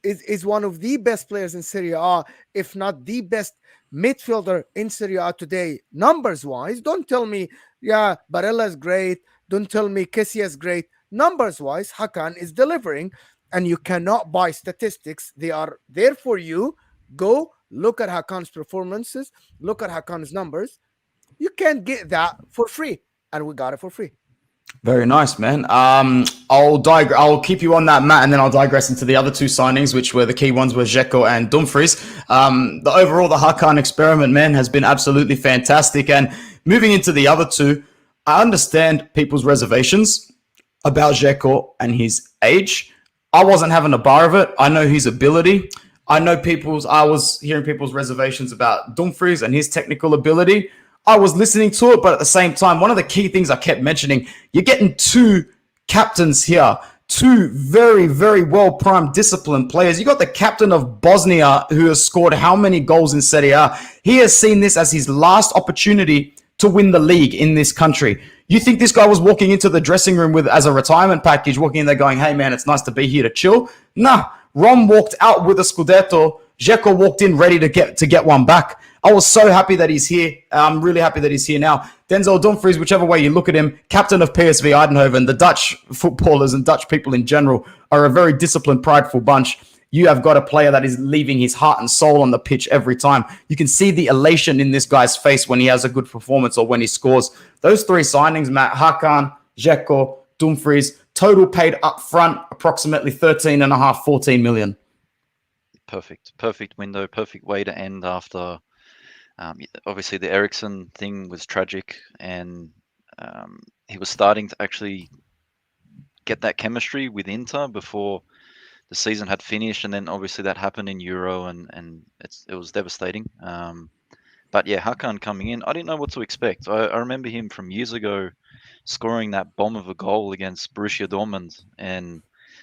is one of the best players in Serie A, if not the best midfielder in Serie A today, numbers-wise. Don't tell me, yeah, Barella is great. Don't tell me Kessie is great. Numbers-wise, Hakan is delivering, and you cannot buy statistics. They are there for you. Go look at Hakan's performances. Look at Hakan's numbers. You can't get that for free, and we got it for free. Very nice, man. I'll keep you on that, Matt, and then I'll digress into the other 2 signings, which were the key ones were Dzeko and Dumfries. The Hakan experiment, man, has been absolutely fantastic. And moving into the other 2, I understand people's reservations about Dzeko and his age. I wasn't having a bar of it. I know his ability. I was hearing people's reservations about Dumfries and his technical ability. I was listening to it, but at the same time, one of the key things I kept mentioning, you're getting 2 captains here, 2 very, very well-primed, disciplined players. You got the captain of Bosnia who has scored how many goals in Serie A? He has seen this as his last opportunity to win the league in this country. You think this guy was walking into the dressing room as a retirement package, walking in there going, hey, man, it's nice to be here to chill? Nah, Rom walked out with a Scudetto. Dzeko walked in ready to get one back. I was so happy that he's here. I'm really happy that he's here now. Denzel Dumfries, whichever way you look at him, captain of PSV Eindhoven. The Dutch footballers and Dutch people in general are a very disciplined, prideful bunch. You have got a player that is leaving his heart and soul on the pitch every time. You can see the elation in this guy's face when he has a good performance or when he scores. Those 3 signings, Matt, Hakan, Dzeko, Dumfries, Total paid up front, approximately 13.5, 14 million. Perfect window, perfect way to end after. Obviously, the Ericsson thing was tragic, and he was starting to actually get that chemistry with Inter before the season had finished, and then obviously that happened in Euro, and it was devastating. But yeah, Hakan coming in, I didn't know what to expect. I remember him from years ago scoring that bomb of a goal against Borussia Dortmund, and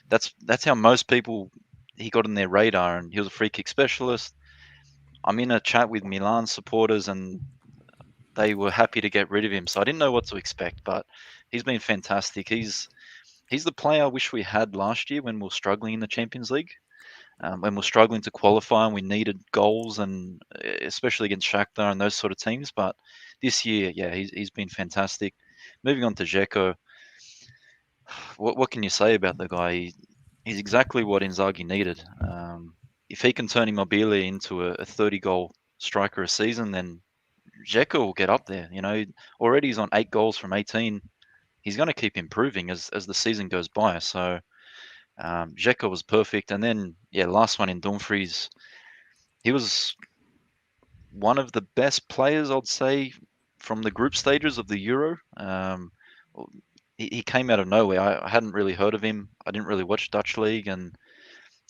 that's how most people, he got on their radar, and he was a free kick specialist. I'm in a chat with Milan supporters, and they were happy to get rid of him, so I didn't know what to expect, but he's been fantastic. He's the player I wish we had last year when we were struggling in the Champions League. When we're struggling to qualify and we needed goals, and especially against Shakhtar and those sort of teams. But this year, yeah, he's been fantastic. Moving on to Dzeko, what can you say about the guy? He's exactly what Inzaghi needed. If he can turn Immobile into a 30-goal striker a season, then Dzeko will get up there. Already he's on 8 goals from 18. He's going to keep improving as the season goes by. So Dzeko was perfect. And then, yeah, last one in Dumfries. He was one of the best players, I'd say, from the group stages of the Euro. He came out of nowhere. I hadn't really heard of him. I didn't really watch Dutch League. And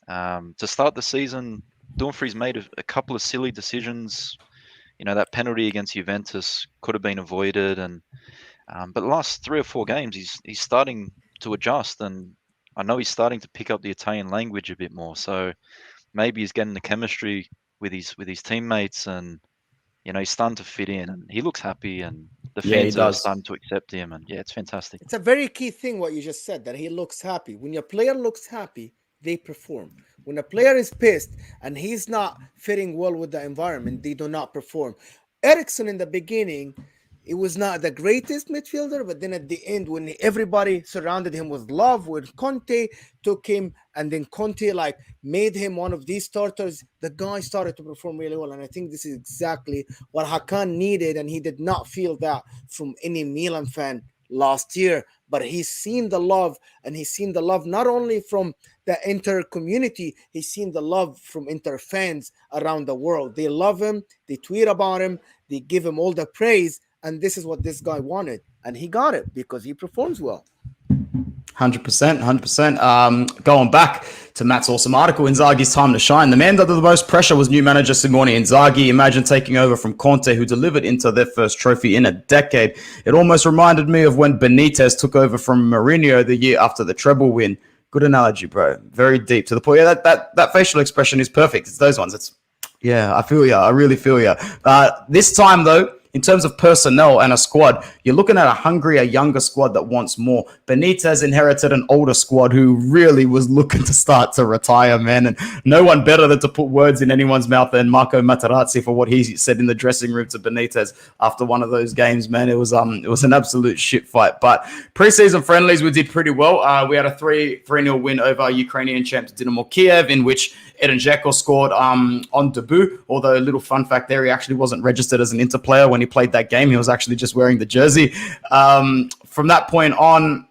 to start the season, Dumfries made a couple of silly decisions. That penalty against Juventus could have been avoided. And but the last 3 or 4 games, he's starting to adjust. And I know he's starting to pick up the Italian language a bit more. So maybe he's getting the chemistry with his teammates, and he's starting to fit in, and he looks happy, and the fans are starting to accept him, and yeah, it's fantastic. It's a very key thing what you just said, that he looks happy. When your player looks happy, they perform. When a player is pissed and he's not fitting well with the environment, they do not perform. Ericsson in the beginning, it was not the greatest midfielder, but then at the end, when everybody surrounded him with love, when Conte took him, and then Conte made him one of these starters, the guy started to perform really well. And I think this is exactly what Hakan needed, and he did not feel that from any Milan fan last year. But he's seen the love, and he's seen the love not only from the Inter community, he's seen the love from Inter fans around the world. They love him, they tweet about him, they give him all the praise. And this is what this guy wanted. And he got it because he performs well. 100%. Going back to Matt's awesome article, Inzaghi's time to shine. The man under the most pressure was new manager Simone Inzaghi. Imagine taking over from Conte, who delivered into their first trophy in a decade. It almost reminded me of when Benitez took over from Mourinho the year after the treble win. Good analogy, bro. Very deep to the point. Yeah, that facial expression is perfect. It's those ones. I feel you. I really feel you. This time, though, in terms of personnel and a squad, you're looking at a hungrier, younger squad that wants more. Benitez inherited an older squad who really was looking to start to retire, man. And no one better than to put words in anyone's mouth than Marco Materazzi for what he said in the dressing room to Benitez after one of those games, man. It was an absolute shit fight. But preseason friendlies, we did pretty well. We had a 3-0 win over Ukrainian Champs Dynamo Kiev, in which Edin Dzeko scored on debut. Although a little fun fact there, he actually wasn't registered as an Inter player when he played that game. He was actually just wearing the jersey. From that point on,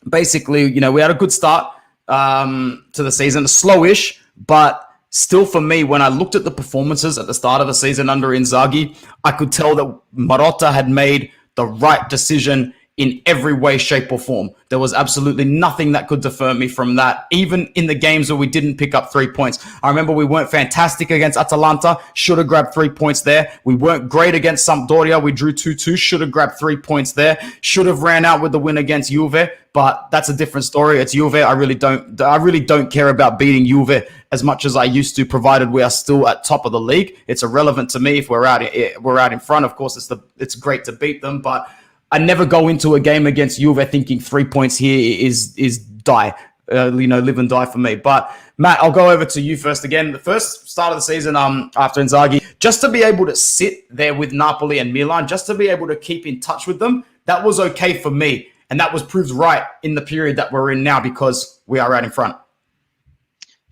basically, we had a good start to the season, slowish, but still for me, when I looked at the performances at the start of the season under Inzaghi, I could tell that Marotta had made the right decision in every way, shape, or form. There was absolutely nothing that could defer me from that, even in the games where we didn't pick up 3 points. I remember we weren't fantastic against Atalanta, should have grabbed 3 points there. We weren't great against Sampdoria, we drew 2-2, should have grabbed 3 points there. Should have ran out with the win against Juve, but that's a different story. It's Juve. I really don't care about beating Juve as much as I used to, provided we are still at top of the league. It's irrelevant to me if we're out in front. Of course, it's great to beat them, but I never go into a game against Juve thinking 3 points here is die, live and die for me. But Matt, I'll go over to you first again. The first start of the season after Inzaghi, just to be able to sit there with Napoli and Milan, just to be able to keep in touch with them, that was okay for me. And that was proved right in the period that we're in now because we are out in front.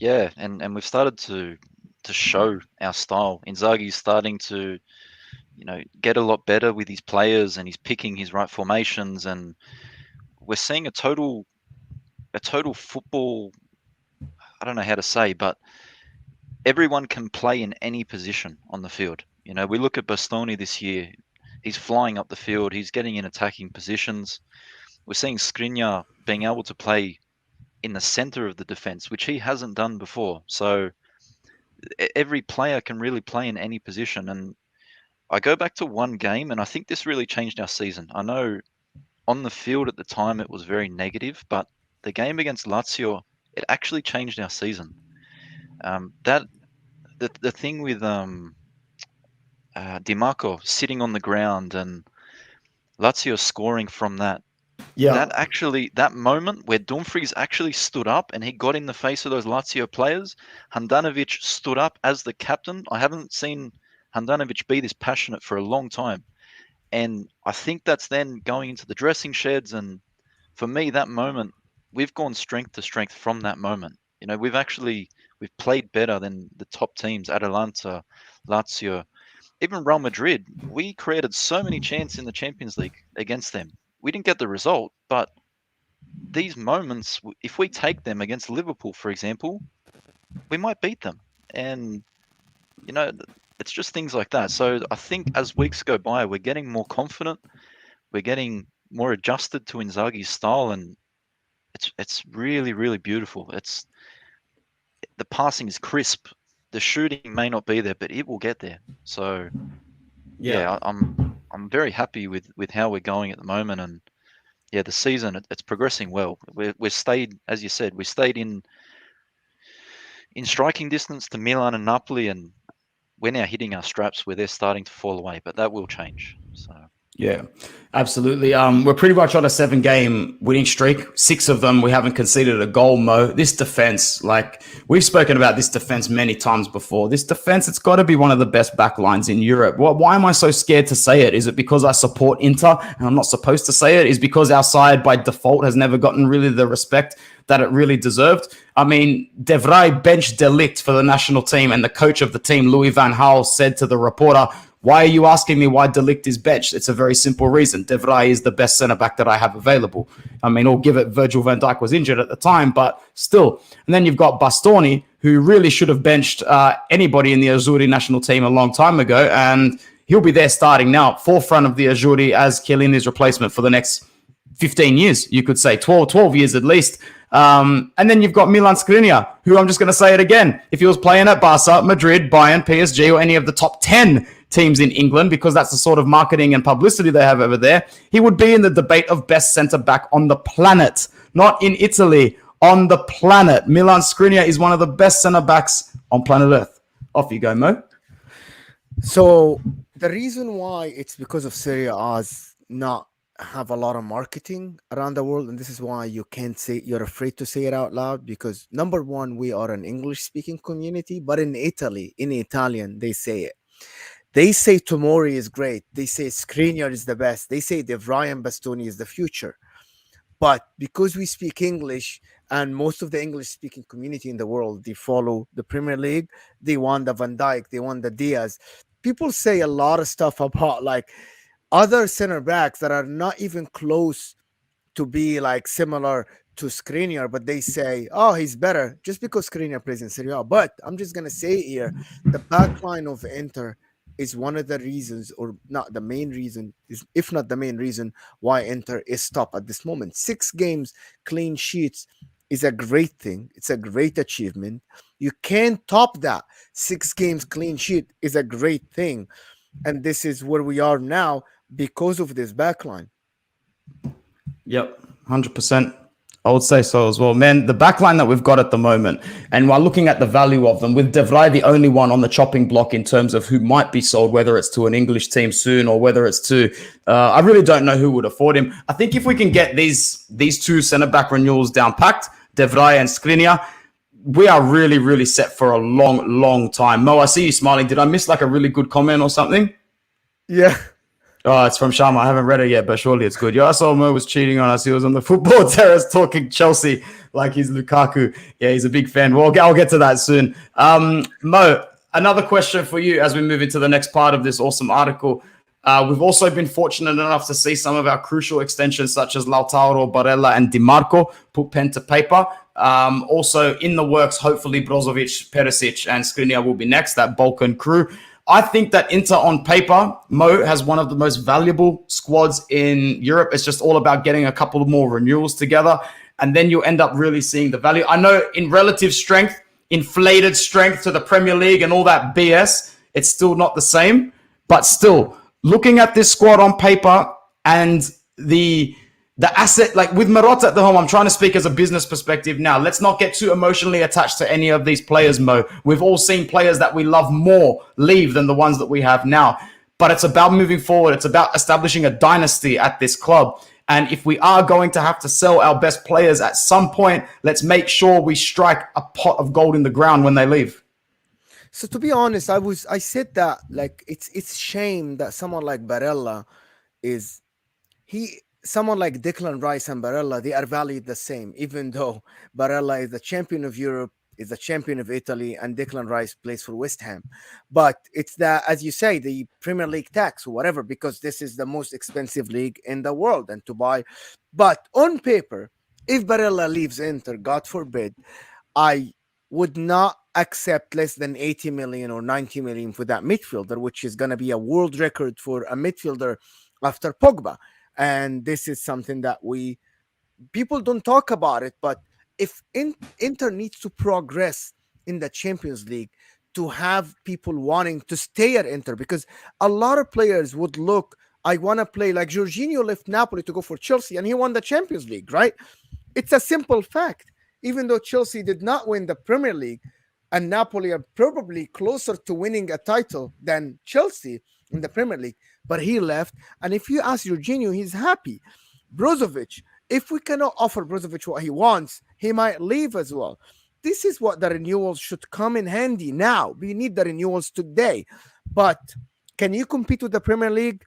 Yeah, and we've started to show our style. Inzaghi's starting to get a lot better with his players, and he's picking his right formations, and we're seeing a total a total football. I don't know how to say, but everyone can play in any position on the field. You know, we look at Bastoni this year. He's flying up the field. He's getting in attacking positions. We're seeing Skriniar being able to play in the center of the defense, which he hasn't done before. So every player can really play in any position. And I go back to one game, and I think this really changed our season. I know on the field at the time it was very negative, but the game against Lazio, it actually changed our season. The thing with Di Marco sitting on the ground and Lazio scoring from that. Yeah. That moment where Dumfries actually stood up and he got in the face of those Lazio players, Handanovic stood up as the captain. I haven't seen Handanovic be this passionate for a long time. And I think that's then going into the dressing sheds. And for me, that moment, we've gone strength to strength from that moment. You know, we've played better than the top teams, Atalanta, Lazio, even Real Madrid. We created so many chances in the Champions League against them. We didn't get the result, but these moments, if we take them against Liverpool, for example, we might beat them. And, you know, it's just things like that. So I think as weeks go by, we're getting more confident. We're getting more adjusted to Inzaghi's style, and it's really, really beautiful. The passing is crisp. The shooting may not be there, but it will get there. So yeah, I'm very happy with how we're going at the moment, and yeah, the season it's progressing well. We're stayed, as you said, we stayed in striking distance to Milan and Napoli, and we're now hitting our straps where they're starting to fall away, but that will change. So yeah, absolutely. We're pretty much on a 7-game winning streak. 6 of them, we haven't conceded a goal, Mo. This defense, like we've spoken about this defense many times before. This defense, it's got to be one of the best back lines in Europe. Why am I so scared to say it? Is it because I support Inter and I'm not supposed to say it? Is because our side by default has never gotten really the respect that it really deserved? I mean, De Vrij benched De Ligt for the national team, and the coach of the team, Louis van Gaal, said to the reporter, "Why are you asking me why De Ligt is benched?" It's a very simple reason. De Vrij is the best centre-back that I have available. I mean, I'll give it, Virgil van Dijk was injured at the time, but still. And then you've got Bastoni, who really should have benched anybody in the Azzurri national team a long time ago, and he'll be there starting now, forefront of the Azzurri as Chiellini's replacement for the next 15 years, you could say, 12 years at least. And then you've got Milan Skriniar, who, I'm just going to say it again, if he was playing at Barca, Madrid, Bayern, PSG, or any of the top 10 teams in England, because that's the sort of marketing and publicity they have over there, he would be in the debate of best centre-back on the planet. Not in Italy, on the planet. Milan Skriniar is one of the best centre-backs on planet Earth. Off you go, Mo. So the reason why it's because of Serie A's not have a lot of marketing around the world, and this is why you can't say, you're afraid to say it out loud, because number one, we are an English-speaking community, but in Italy, in Italian, they say it. They say Tomori is great. They say Skriniar is the best. They say De Vrij and Bastoni is the future. But because we speak English, and most of the English-speaking community in the world, they follow the Premier League, they want the Van Dijk, they want the Diaz. People say a lot of stuff about like other center backs that are not even close to be like similar to Skriniar, but they say, oh, he's better just because Skriniar plays in Serie A. But I'm just going to say here, the back line of Inter is one of the reasons, or not the main reason, is if not the main reason, why Inter is top at this moment. 6 games, clean sheets is a great thing. It's a great achievement. You can't top that. 6 games, clean sheet is a great thing. And this is where we are now because of this backline. Yep, 100%. I would say so as well. Man, the backline that we've got at the moment, and while looking at the value of them, with De Vrij the only one on the chopping block in terms of who might be sold, whether it's to an English team soon or whether it's to, I really don't know who would afford him. I think if we can get these 2 centre-back renewals down packed, De Vrij and Skriniar, we are really, really set for a long, long time. Mo, I see you smiling. Did I miss like a really good comment or something? Yeah. Oh, it's from Sharma. I haven't read it yet, but surely it's good. Yeah, I saw Mo was cheating on us. He was on the football terrace talking Chelsea like he's Lukaku. Yeah, he's a big fan. Well, I'll get to that soon. Mo, another question for you as we move into the next part of this awesome article. We've also been fortunate enough to see some of our crucial extensions, such as Lautaro, Barella, and Di Marco, put pen to paper. Also in the works, hopefully Brozovic, Perisic, and Skriniar will be next, that Balkan crew. I think that Inter on paper, Mo, has one of the most valuable squads in Europe. It's just all about getting a couple of more renewals together, and then you end up really seeing the value. I know in relative strength, inflated strength to the Premier League and all that BS, it's still not the same. But still, looking at this squad on paper and the asset, like with Marotta at the home, I'm trying to speak as a business perspective now. Let's not get too emotionally attached to any of these players, Mo. We've all seen players that we love more leave than the ones that we have now. But it's about moving forward. It's about establishing a dynasty at this club. And if we are going to have to sell our best players at some point, let's make sure we strike a pot of gold in the ground when they leave. So to be honest, I said that like it's shame that someone like Barella someone like Declan Rice and Barella, they are valued the same, even though Barella is the champion of Europe, is the champion of Italy, and Declan Rice plays for West Ham. But it's as you say, the Premier League tax or whatever, because this is the most expensive league in the world and to buy. But on paper, if Barella leaves Inter, God forbid, I would not accept less than 80 million or 90 million for that midfielder, which is going to be a world record for a midfielder after Pogba. And this is something that people don't talk about it, but if Inter needs to progress in the Champions League to have people wanting to stay at Inter, because a lot of players would look, I want to play like Jorginho left Napoli to go for Chelsea and he won the Champions League, right? It's a simple fact. Even though Chelsea did not win the Premier League and Napoli are probably closer to winning a title than Chelsea in the Premier League, but he left. And if you ask Jorginho, he's happy. Brozovic, if we cannot offer Brozovic what he wants, he might leave as well. This is what the renewals should come in handy now. We need the renewals today. But can you compete with the Premier League?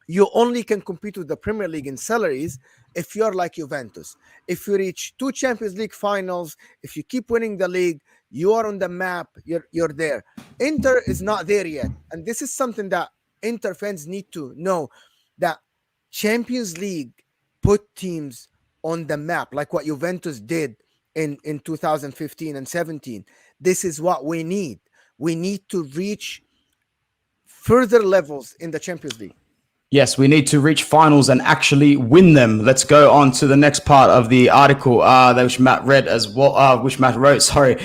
You only can compete with the Premier League in salaries if you're like Juventus. If you reach 2 Champions League finals, if you keep winning the league, you are on the map, you're there. Inter is not there yet. And this is something that Inter fans need to know, that Champions League put teams on the map, like what Juventus did in 2015 and 17. This is what we need. We need to reach further levels in the Champions League. Yes, we need to reach finals and actually win them. Let's go on to the next part of the article, which Matt read as well, which Matt wrote. Sorry.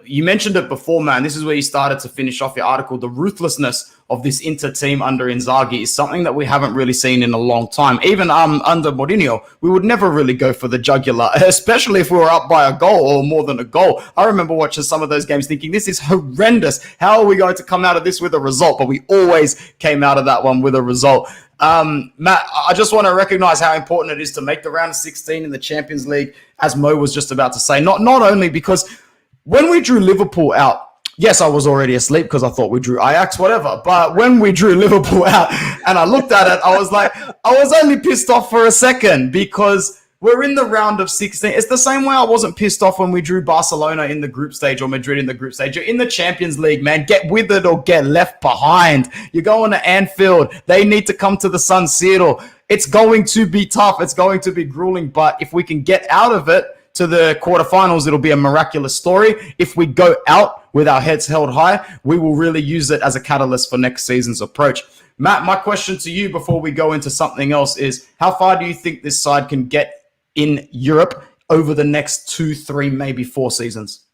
You mentioned it before, man. This is where you started to finish off your article. The ruthlessness of this Inter team under Inzaghi is something that we haven't really seen in a long time. Even under Mourinho, we would never really go for the jugular, especially if we were up by a goal or more than a goal. I remember watching some of those games thinking, this is horrendous. How are we going to come out of this with a result? But we always came out of that one with a result. Matt, I just want to recognize how important it is to make the round of 16 in the Champions League, as Mo was just about to say. Not only because when we drew Liverpool out, yes, I was already asleep because I thought we drew Ajax, whatever. But when we drew Liverpool out and I looked at it, I was like, I was only pissed off for a second because we're in the round of 16. It's the same way I wasn't pissed off when we drew Barcelona in the group stage or Madrid in the group stage. You're in the Champions League, man. Get with it or get left behind. You're going to Anfield. They need to come to the San Siro. It's going to be tough. It's going to be grueling. But if we can get out of it to the quarterfinals, it'll be a miraculous story. If we go out with our heads held high, we will really use it as a catalyst for next season's approach. Matt, my question to you before we go into something else is, how far do you think this side can get in Europe over the next 2, 3, maybe 4 seasons?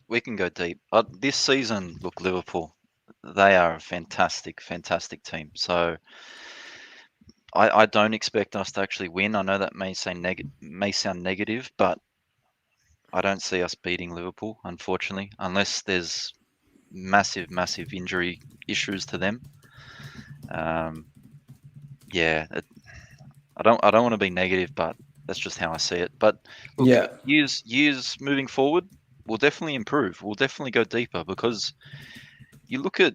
We can go deep. This season, look, Liverpool, they are a fantastic, fantastic team. So I don't expect us to actually win. I know that may sound negative, but I don't see us beating Liverpool, unfortunately, unless there's massive, massive injury issues to them. I don't want to be negative, but that's just how I see it. But look, yeah, years moving forward, we'll definitely improve. We'll definitely go deeper, because you look at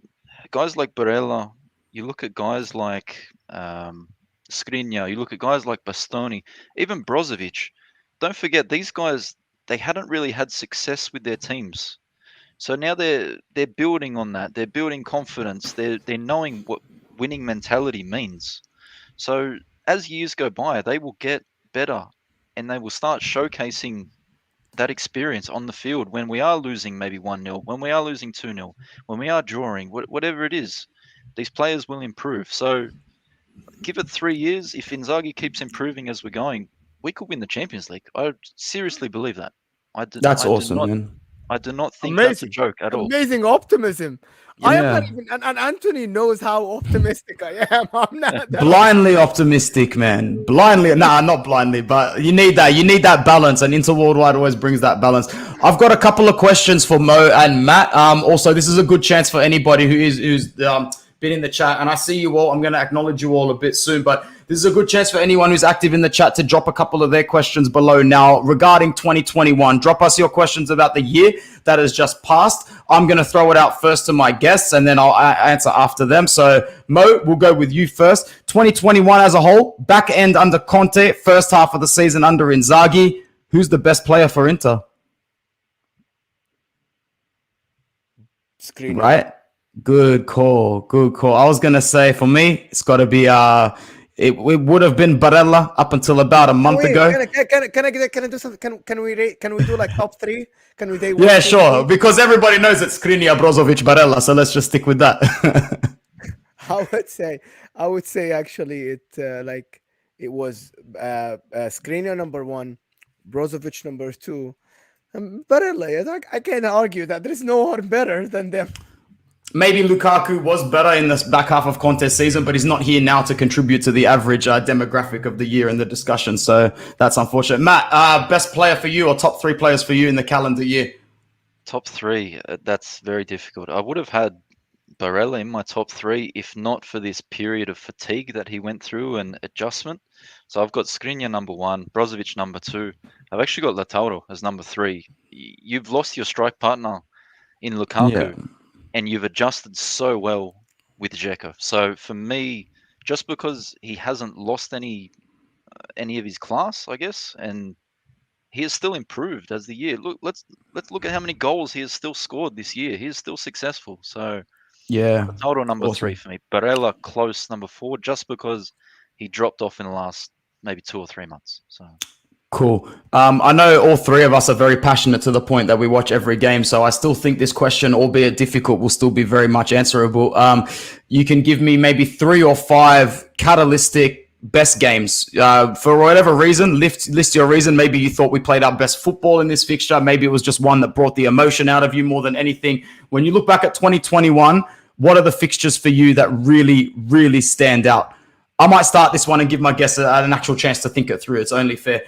guys like Barella, you look at guys like Skriniar, you look at guys like Bastoni, even Brozovic. Don't forget, these guys, they hadn't really had success with their teams. So now they're building on that. They're building confidence. They're knowing what winning mentality means. So as years go by, they will get better, and they will start showcasing that experience on the field when we are losing maybe 1-0, when we are losing 2-0, when we are drawing, whatever it is. These players will improve. So give it 3 years. If Inzaghi keeps improving as we're going, we could win the Champions League. I seriously believe that. That's awesome, man. I do not think that's a Amazing. joke at all. Amazing optimism. I am not Yeah. even, and Anthony knows how optimistic I am. I'm not that Blindly optimistic, man. Blindly, not blindly, but you need that. You need that balance, and Interworldwide always brings that balance. I've got a couple of questions for Mo and Matt. Also, this is a good chance for anybody who's been in the chat, and I see you all. I'm going to acknowledge you all a bit soon, but this is a good chance for anyone who's active in the chat to drop a couple of their questions below now regarding 2021. Drop us your questions about the year that has just passed. I'm going to throw it out first to my guests, and then I'll answer after them. So, Mo, we'll go with you first. 2021 as a whole, back end under Conte, first half of the season under Inzaghi. Who's the best player for Inter? screen. Right? Good call. Good call. I was going to say, for me, it's got to be... It would have been Barella up until about a month ago. Can I do something? Can we do like top 3? Can we do Yeah, sure. Because everybody knows it's Skriniar, Brozovic, Barella. So let's just stick with that. I would say actually it was Skriniar number 1, Brozovic number 2, and Barella. I can't argue that there's no one better than them. Maybe Lukaku was better in this back half of Conte's season, but he's not here now to contribute to the average demographic of the year in the discussion. So that's unfortunate. Matt, best player for you or top 3 players for you in the calendar year? Top 3, that's very difficult. I would have had Barella in my top 3 if not for this period of fatigue that he went through and adjustment. So I've got Skriniar number 1, Brozovic number 2. I've actually got Lautaro as number 3. You've lost your strike partner in Lukaku. Yeah. And you've adjusted so well with Dzeko. So for me, just because he hasn't lost any of his class, I guess, and he has still improved as the year. Look, let's look at how many goals he has still scored this year. He is still successful. So Yeah. Total number Awesome. 3 for me. Barella close number 4, just because he dropped off in the last maybe 2 or 3 months. So. Cool. I know all 3 of us are very passionate to the point that we watch every game. So I still think this question, albeit difficult, will still be very much answerable. You can give me maybe 3 or 5 catalytic best games. For whatever reason, list your reason. Maybe you thought we played our best football in this fixture. Maybe it was just one that brought the emotion out of you more than anything. When you look back at 2021, what are the fixtures for you that really, really stand out? I might start this one and give my guests an actual chance to think it through. It's only fair.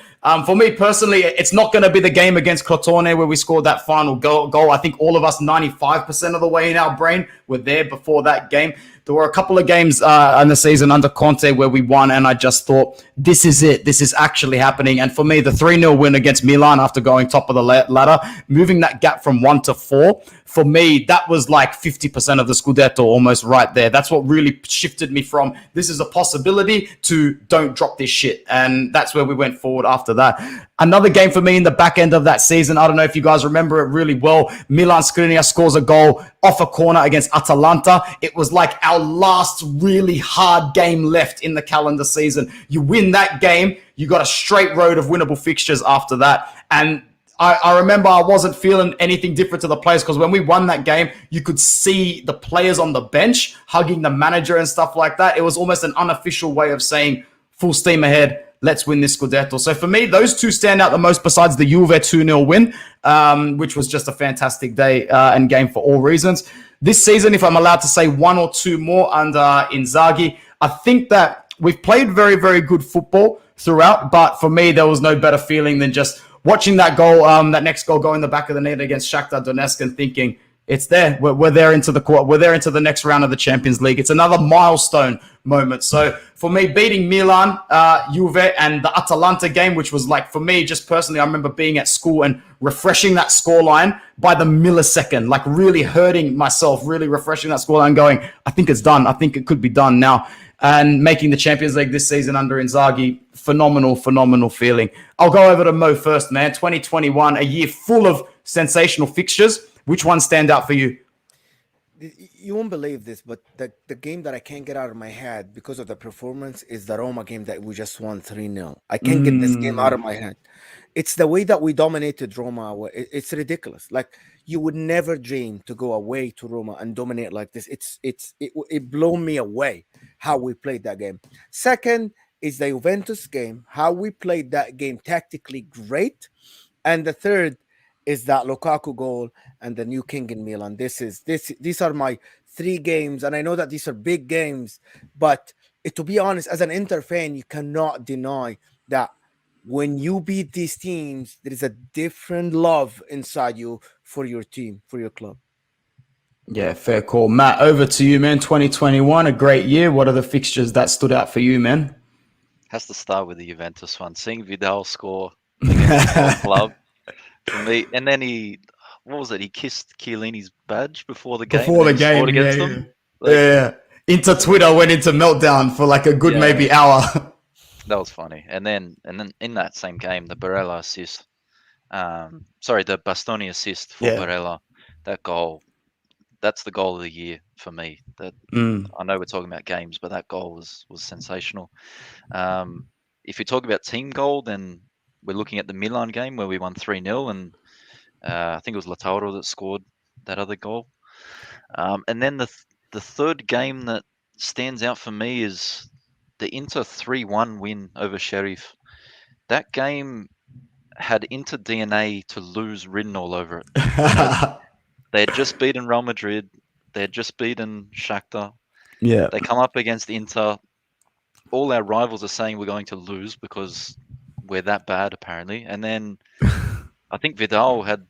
For me personally, it's not going to be the game against Crotone where we scored that final goal. I think all of us, 95% of the way in our brain, were there before that game. There were a couple of games in the season under Conte where we won, and I just thought, this is it. This is actually happening. And for me, the 3-0 win against Milan after going top of the ladder, moving that gap from 1 to 4, for me, that was like 50% of the Scudetto almost right there. That's what really shifted me from this is a possibility to don't drop this shit. And that's where we went forward after that. Another game for me in the back end of that season, I don't know if you guys remember it really well. Milan Skriniar scores a goal off a corner against Atalanta. It was like our last really hard game left in the calendar season. You win that game, you got a straight road of winnable fixtures after that. And I remember I wasn't feeling anything different to the players because when we won that game, you could see the players on the bench hugging the manager and stuff like that. It was almost an unofficial way of saying full steam ahead. Let's win this Scudetto. So for me, those 2 stand out the most besides the Juve 2-0 win, which was just a fantastic day and game for all reasons. This season, if I'm allowed to say 1 or 2 more under Inzaghi, I think that we've played very, very good football throughout. But for me, there was no better feeling than just watching that goal, that next goal go in the back of the net against Shakhtar Donetsk and thinking, it's there. We're there into the court. We're there into the next round of the Champions League. It's another milestone moment. So for me, beating Milan, Juve, and the Atalanta game, which was like, for me, just personally, I remember being at school and refreshing that scoreline by the millisecond, like really hurting myself, really refreshing that scoreline going, I think it's done. I think it could be done now. And making the Champions League this season under Inzaghi, phenomenal feeling. I'll go over to Mo first, man. 2021, a year full of sensational fixtures. Which ones stand out for you? You won't believe this, but the game that I can't get out of my head because of the performance is the Roma game that we just won 3-0. I can't get this game out of my head. It's the way that we dominated Roma. It's ridiculous. Like, you would never dream to go away to Roma and dominate like this. It blew me away how we played that game. Second is the Juventus game, how we played that game tactically great. And the third is that Lukaku goal and the new king in Milan. These are my 3 games, and I know that these are big games, but to be honest, as an Inter fan, you cannot deny that when you beat these teams, there is a different love inside you for your team, for your club. Yeah, fair call. Matt, over to you, man. 2021, a great year. What are the fixtures that stood out for you, man? Has to start with the Juventus one. Seeing Vidal score against the club for me, and then he kissed Chiellini's badge before the game. Before the game, scored against them. Yeah. Into Twitter went into meltdown for like a good maybe hour. That was funny. And then in that same game, the Barella assist. The Bastoni assist for Barella. That goal. That's the goal of the year for me. That I know we're talking about games, but that goal was sensational. If you talk about team goal, then we're looking at the Milan game where we won 3-0, and I think it was Lautaro that scored that other goal. And then the third game that stands out for me is the Inter 3-1 win over Sheriff. That game had Inter DNA to lose written all over it. They had just beaten Real Madrid. They had just beaten Shakhtar. Yeah. They come up against Inter. All our rivals are saying we're going to lose because we're that bad, apparently. And then I think Vidal had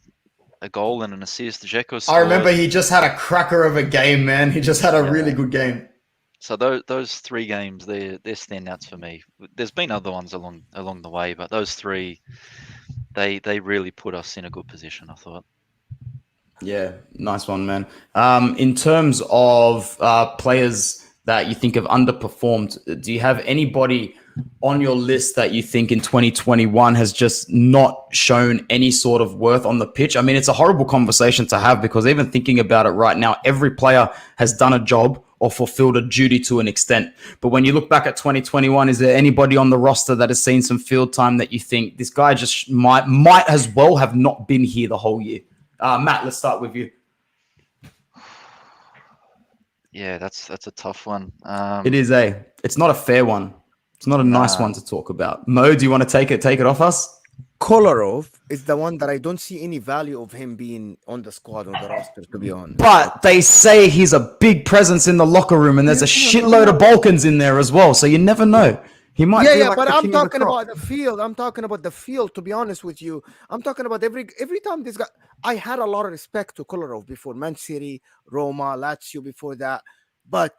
a goal and an assist. Dzeko scored. I remember he just had a cracker of a game, man. He just had a really good game. So those 3 games, they're standouts for me. There's been other ones along the way, but those 3, they really put us in a good position, I thought. Yeah, nice one, man. In terms of players that you think have underperformed, do you have anybody on your list that you think in 2021 has just not shown any sort of worth on the pitch? I mean, it's a horrible conversation to have because even thinking about it right now, every player has done a job or fulfilled a duty to an extent. But when you look back at 2021, is there anybody on the roster that has seen some field time that you think this guy just might as well have not been here the whole year? Matt, let's start with you. Yeah, that's a tough one. It is it's not a fair one. It's not a nice one to talk about. Mo, do you want to take it off us? Kolarov is the one that I don't see any value of him being on the squad or the roster, to be honest. But they say he's a big presence in the locker room, and there's a shitload of Balkans in there as well. So you never know. He might. But I'm talking about the field. I'm talking about the field. To be honest with you, I'm talking about every time this guy. I had a lot of respect to Kolarov before Man City, Roma, Lazio before that, but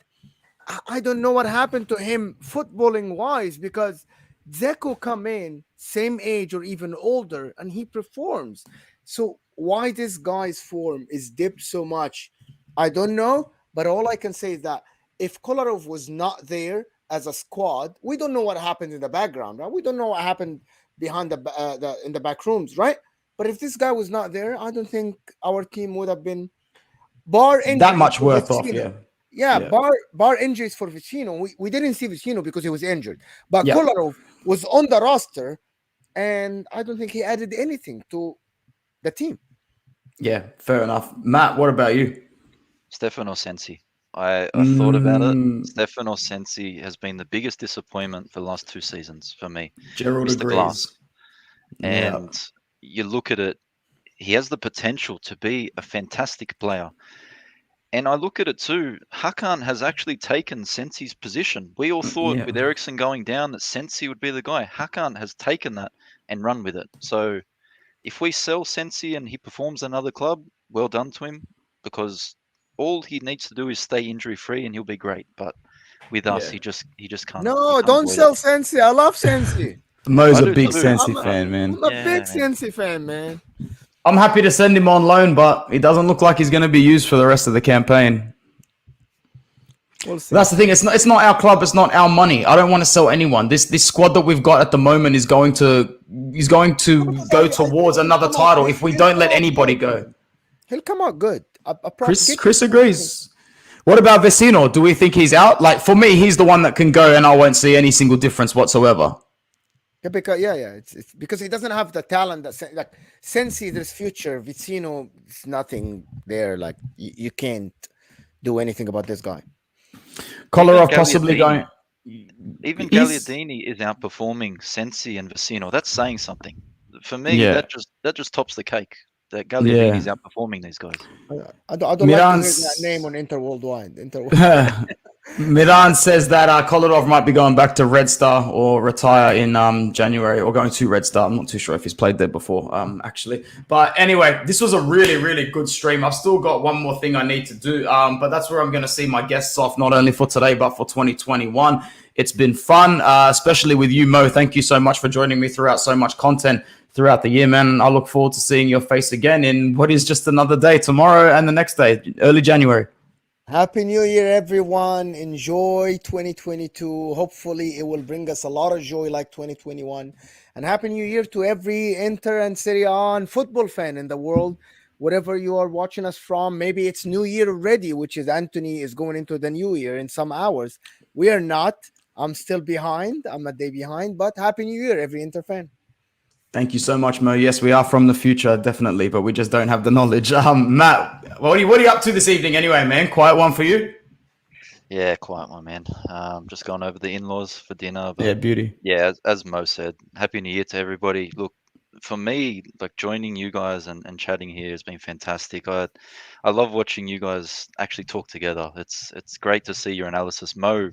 I don't know what happened to him footballing wise because Dzeko come in same age or even older and he performs. So why this guy's form is dipped so much, I don't know. But all I can say is that if Kolarov was not there as a squad, we don't know what happened in the background, right? We don't know what happened behind in the back rooms, right? But if this guy was not there, I don't think our team would have been bar injuries that much worth off. Bar injuries for Vicino. We didn't see Vicino because he was injured, but Kolarov was on the roster, and I don't think he added anything to the team. Yeah, fair enough. Matt, what about you? Stefano Sensi. I thought about it. Stefano Sensi has been the biggest disappointment for the last 2 seasons for me. Gerald Mr. agrees. Glass. And you look at it, he has the potential to be a fantastic player. And I look at it too, Hakan has actually taken Sensi's position. We all thought with Eriksson going down that Sensi would be the guy. Hakan has taken that and run with it. So if we sell Sensi and he performs another club, well done to him, because all he needs to do is stay injury free and he'll be great. But with us, he just can't. No, don't sell Sensi. I love Sensi. Mo's a big Sensi fan, man. I'm a big Sensi fan, man. I'm happy to send him on loan, but it doesn't look like he's going to be used for the rest of the campaign. We'll see. That's the thing. It's not our club. It's not our money. I don't want to sell anyone. This squad that we've got at the moment is going to go towards another title if we don't let anybody go. He'll come out good. Chris agrees. What about Vecino? Do we think he's out? Like, for me, he's the one that can go and I won't see any single difference whatsoever. It's because he doesn't have the talent that like Sensi, there's future. Vecino, it's nothing there. Like you can't do anything about this guy. Kolarov possibly going. Even Gagliardini is outperforming Sensi and Vecino. That's saying something. For me, that just tops the cake. That Gagliardini is outperforming these guys. I don't like to hear that name on Interworldwide. Miran says that Kolarov might be going back to Red Star or retire in January, or going to Red Star. I'm not too sure if he's played there before, actually. But anyway, this was a really, really good stream. I've still got one more thing I need to do, but that's where I'm going to see my guests off, not only for today, but for 2021. It's been fun, especially with you, Mo. Thank you so much for joining me throughout so much content throughout the year, man. I look forward to seeing your face again in what is just another day, tomorrow and the next day, early January. Happy New Year, everyone. Enjoy 2022. Hopefully, it will bring us a lot of joy like 2021. And Happy New Year to every Inter and Serie A and football fan in the world, wherever you are watching us from. Maybe it's New Year already, which is Anthony is going into the New Year in some hours. We are not. I'm still behind. I'm a day behind, but Happy New Year, every Inter fan. Thank you so much, Mo. Yes, we are from the future, definitely, but we just don't have the knowledge. Matt, what are you up to this evening anyway, man? Quiet one for you? Yeah, quiet one, man. Just going over the in-laws for dinner. But yeah, beauty. Yeah, as Mo said, Happy New Year to everybody. Look, for me, like joining you guys and chatting here has been fantastic. I love watching you guys actually talk together. It's great to see your analysis. Mo,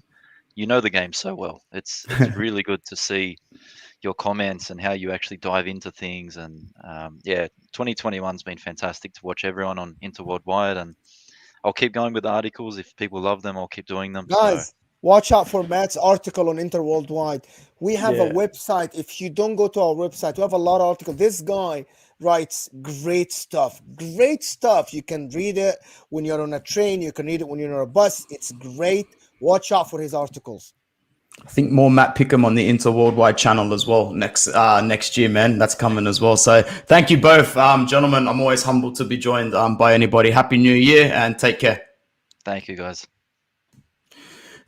you know the game so well. It's really good to see your comments and how you actually dive into things. And 2021's been fantastic to watch everyone on Interworldwide, and I'll keep going with the articles. If people love them, I'll keep doing them. Guys, watch out for Matt's article on Interworldwide. We have a website. If you don't go to our website, we have a lot of articles. This guy writes great stuff. You can read it when you're on a train. You can read it when you're on a bus. It's great. Watch out for his articles. I think more Matt Pickham on the Interworldwide channel as well next year, man. That's coming as well. So thank you both, gentlemen. I'm always humbled to be joined by anybody. Happy New Year and take care. Thank you, guys.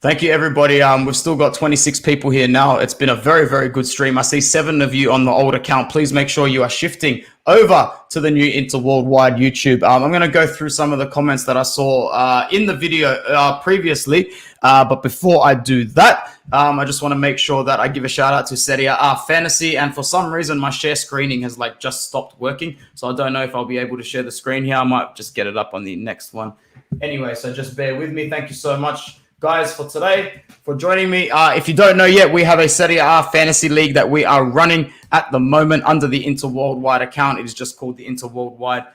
Thank you, everybody. We've still got 26 people here now. It's been a very, very good stream. I see 7 of you on the old account. Please make sure you are shifting over to the new Interworldwide YouTube. I'm going to go through some of the comments that I saw in the video previously. But before I do that, I just want to make sure that I give a shout out to Serie A Fantasy. And for some reason, my share screening has just stopped working. So I don't know if I'll be able to share the screen here. I might just get it up on the next one. Anyway, so just bear with me. Thank you so much, guys, for today, for joining me. If you don't know yet, we have a Serie A Fantasy League that we are running at the moment under the Interworldwide account. It is just called the Interworldwide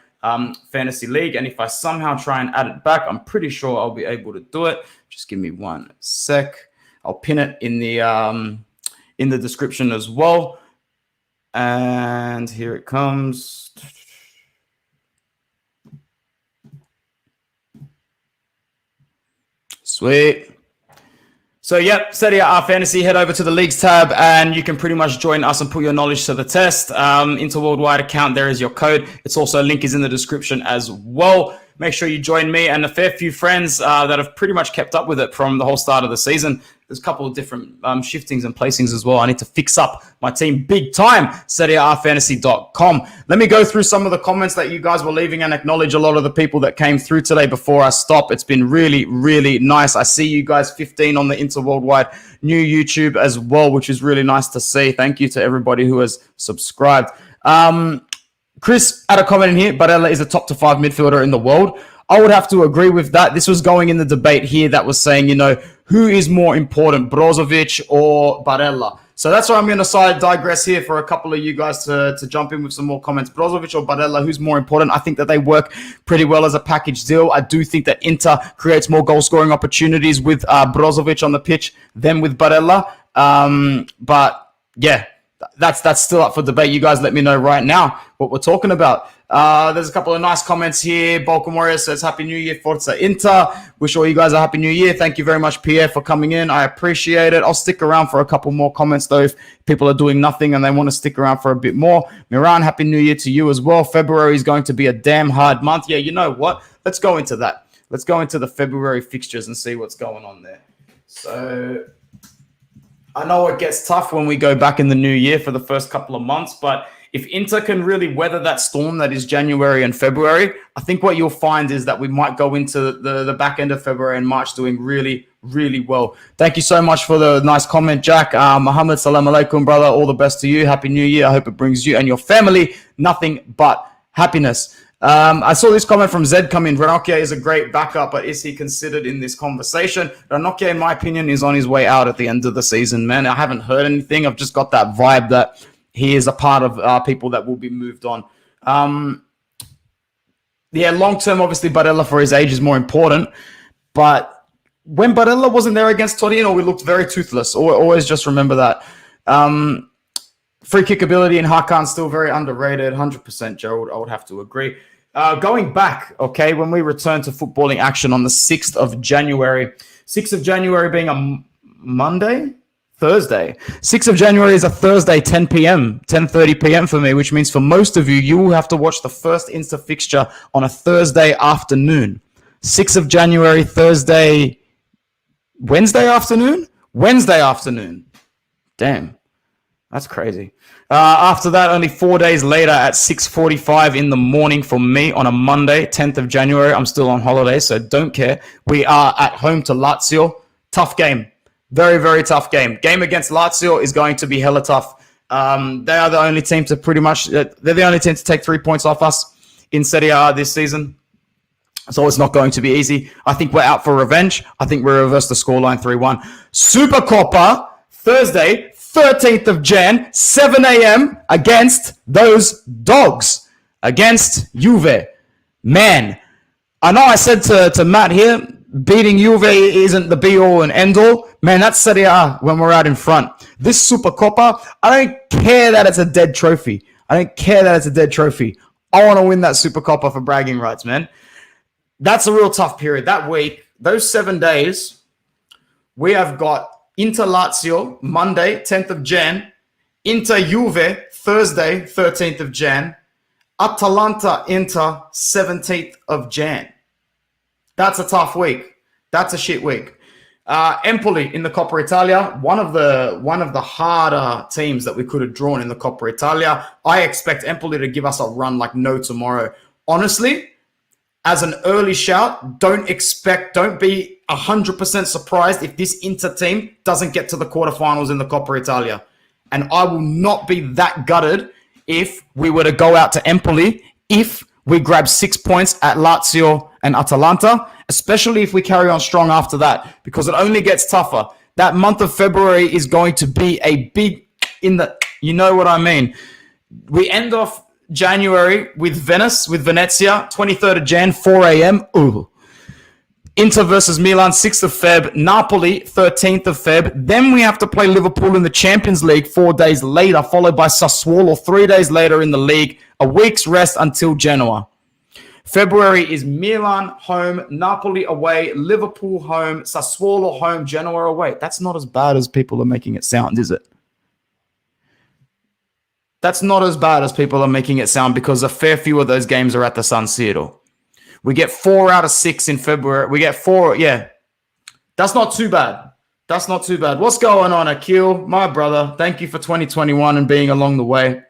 Fantasy League. And if I somehow try and add it back, I'm pretty sure I'll be able to do it. Just give me 1 sec. I'll pin it in the description as well. And here it comes. Sweet. So, Serie A Fantasy, head over to the Leagues tab and you can pretty much join us and put your knowledge to the test. Interworldwide account, there is your code. It's also, link is in the description as well. Make sure you join me and a fair few friends that have pretty much kept up with it from the whole start of the season. There's a couple of different shiftings and placings as well. I need to fix up my team big time, SerieAfantasy.com. Let me go through some of the comments that you guys were leaving and acknowledge a lot of the people that came through today before I stop. It's been really, really nice. I see you guys 15 on the Interworldwide new YouTube as well, which is really nice to see. Thank you to everybody who has subscribed. Chris had a comment in here. Barella is a top to 5 midfielder in the world. I would have to agree with that. This was going in the debate here that was saying, who is more important, Brozovic or Barella? So that's why I'm going to digress here for a couple of you guys to jump in with some more comments. Brozovic or Barella, who's more important? I think that they work pretty well as a package deal. I do think that Inter creates more goal-scoring opportunities with Brozovic on the pitch than with Barella. But yeah, that's still up for debate. You guys let me know right now what we're talking about. There's a couple of nice comments here. Balkan Warrior says, Happy New Year, Forza Inter. Wish all you guys a Happy New Year. Thank you very much, Pierre, for coming in. I appreciate it. I'll stick around for a couple more comments, though, if people are doing nothing and they want to stick around for a bit more. Miran, Happy New Year to you as well. February is going to be a damn hard month. Yeah, you know what? Let's go into that. Let's go into the February fixtures and see what's going on there. So I know it gets tough when we go back in the new year for the first couple of months, but if Inter can really weather that storm that is January and February, I think what you'll find is that we might go into the back end of February and March doing really, really well. Thank you so much for the nice comment, Jack. Mohammed, salam alaikum, brother. All the best to you. Happy New Year. I hope it brings you and your family nothing but happiness. I saw this comment from Zed come in. Ranocchia is a great backup, but is he considered in this conversation? Ranocchia, in my opinion, is on his way out at the end of the season, man. I haven't heard anything. I've just got that vibe that he is a part of people that will be moved on. Yeah, long-term, obviously, Barella for his age is more important. But when Barella wasn't there against Torino, we looked very toothless. Always just remember that. Free kick ability in Hakan still very underrated. 100%, Gerald. I would have to agree. Going back, okay, when we return to footballing action on the 6th of January, 6th of January being a Monday? Thursday. 6th of January is a Thursday, 10 p.m., 10:30 p.m. for me, which means for most of you, you will have to watch the first Insta fixture on a Thursday afternoon. 6th of January, Thursday, Wednesday afternoon? Wednesday afternoon. Damn. That's crazy. After that, only 4 days later at 6:45 in the morning for me on a Monday, 10th of January. I'm still on holiday, so don't care. We are at home to Lazio. Tough game. Very, very tough game. Game against Lazio is going to be hella tough. They are the only team to they're the only team to take 3 points off us in Serie A this season. So it's not going to be easy. I think we're out for revenge. I think we reversed the scoreline 3-1. Supercoppa, Thursday, 13th of Jan, 7 a.m. against those dogs, against Juve. Man, I know I said to Matt here, beating Juve isn't the be-all and end-all. Man, that's Serie A when we're out in front. This Supercoppa, I don't care that it's a dead trophy. I don't care that it's a dead trophy. I want to win that Supercoppa for bragging rights, man. That's a real tough period. That week, those 7 days, we have got Inter Lazio, Monday, 10th of Jan. Inter Juve, Thursday, 13th of Jan. Atalanta Inter, 17th of Jan. That's a tough week. That's a shit week. Empoli in the Coppa Italia, one of the harder teams that we could have drawn in the Coppa Italia. I expect Empoli to give us a run like no tomorrow. Honestly, as an early shout, don't be 100% surprised if this Inter team doesn't get to the quarterfinals in the Coppa Italia. And I will not be that gutted if we were to go out to Empoli, if we grab 6 points at Lazio and Atalanta, especially if we carry on strong after that, because it only gets tougher. That month of February is going to be a big, you know what I mean. We end off January with Venezia, 23rd of Jan, 4 a.m. Ooh. Inter versus Milan, 6th of Feb. Napoli, 13th of Feb. Then we have to play Liverpool in the Champions League 4 days later, followed by Sassuolo 3 days later in the league. A week's rest until Genoa. February is Milan home, Napoli away, Liverpool home, Sassuolo home, Genoa away. That's not as bad as people are making it sound, is it? That's not as bad as people are making it sound, because a fair few of those games are at the San Siro. We get 4 out of 6 in February. We get 4, yeah. That's not too bad. That's not too bad. What's going on, Akil? My brother, thank you for 2021 and being along the way.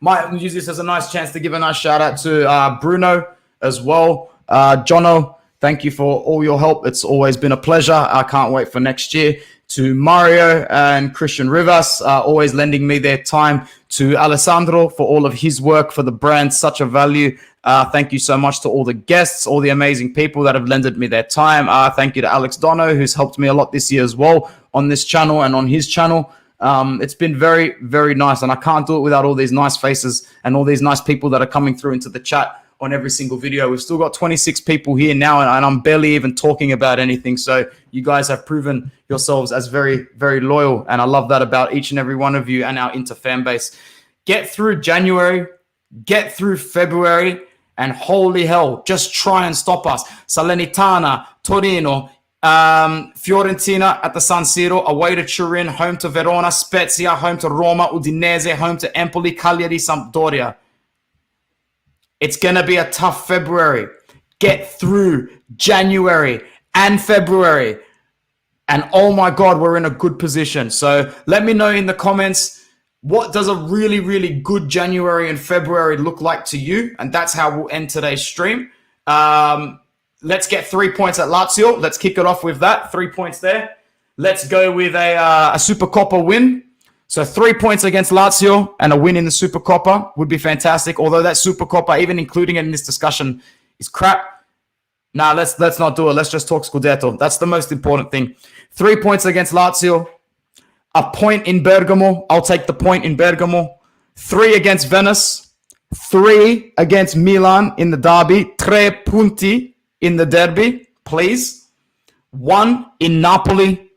Might use this as a nice chance to give a nice shout out to Bruno as well. Jono, thank you for all your help. It's always been a pleasure. I can't wait for next year. To Mario and Christian Rivas, always lending me their time. To Alessandro for all of his work for the brand, such a value. Thank you so much to all the guests, all the amazing people that have lended me their time. Thank you to Alex Dono, who's helped me a lot this year as well on this channel and on his channel. It's been very, very nice, and I can't do it without all these nice faces and all these nice people that are coming through into the chat on every single video. We've still got 26 people here now, and I'm barely even talking about anything. So you guys have proven yourselves as very, very loyal, and I love that about each and every one of you and our Inter fan base. Get through January, get through February, and holy hell, just try and stop us. Salernitana, Torino, Fiorentina at the San Siro, away to Turin, home to Verona, Spezia, home to Roma, Udinese, home to Empoli, Cagliari, Sampdoria. It's going to be a tough February. Get through January and February. And oh my God, we're in a good position. So let me know in the comments, what does a really, really good January and February look like to you? And that's how we'll end today's stream. Let's get 3 points at Lazio. Let's kick it off with that. 3 points there. Let's go with a Supercoppa win. So 3 points against Lazio and a win in the Supercoppa would be fantastic. Although that Supercoppa, even including it in this discussion, is crap. Nah, let's not do it. Let's just talk Scudetto. That's the most important thing. 3 points against Lazio. A point in Bergamo. I'll take the point in Bergamo. 3 against Venice. 3 against Milan in the derby. 3 punti in the derby, please. 1 in Napoli.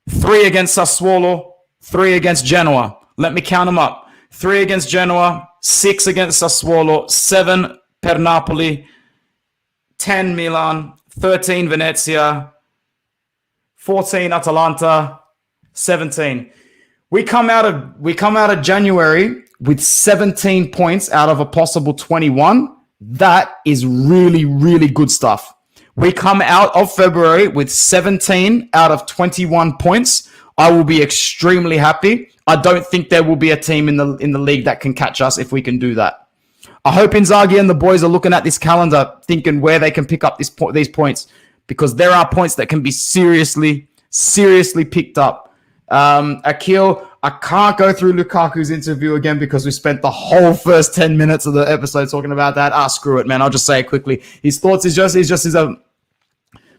3 against Sassuolo. 3 against Genoa. Let me count them up. 3 against Genoa. 6 against Sassuolo. 7 per Napoli. 10 Milan. 13 Venezia. 14 Atalanta. 17. We come out of January with 17 points out of a possible 21. That is really, really good stuff. We come out of February with 17 out of 21 points. I will be extremely happy. I don't think there will be a team in the league that can catch us if we can do that. I hope Inzaghi and the boys are looking at this calendar, thinking where they can pick up these points, because there are points that can be seriously picked up. Akil, I can't go through Lukaku's interview again because we spent the whole first 10 minutes of the episode talking about that. Screw it, man. I'll just say it quickly. His thoughts is just a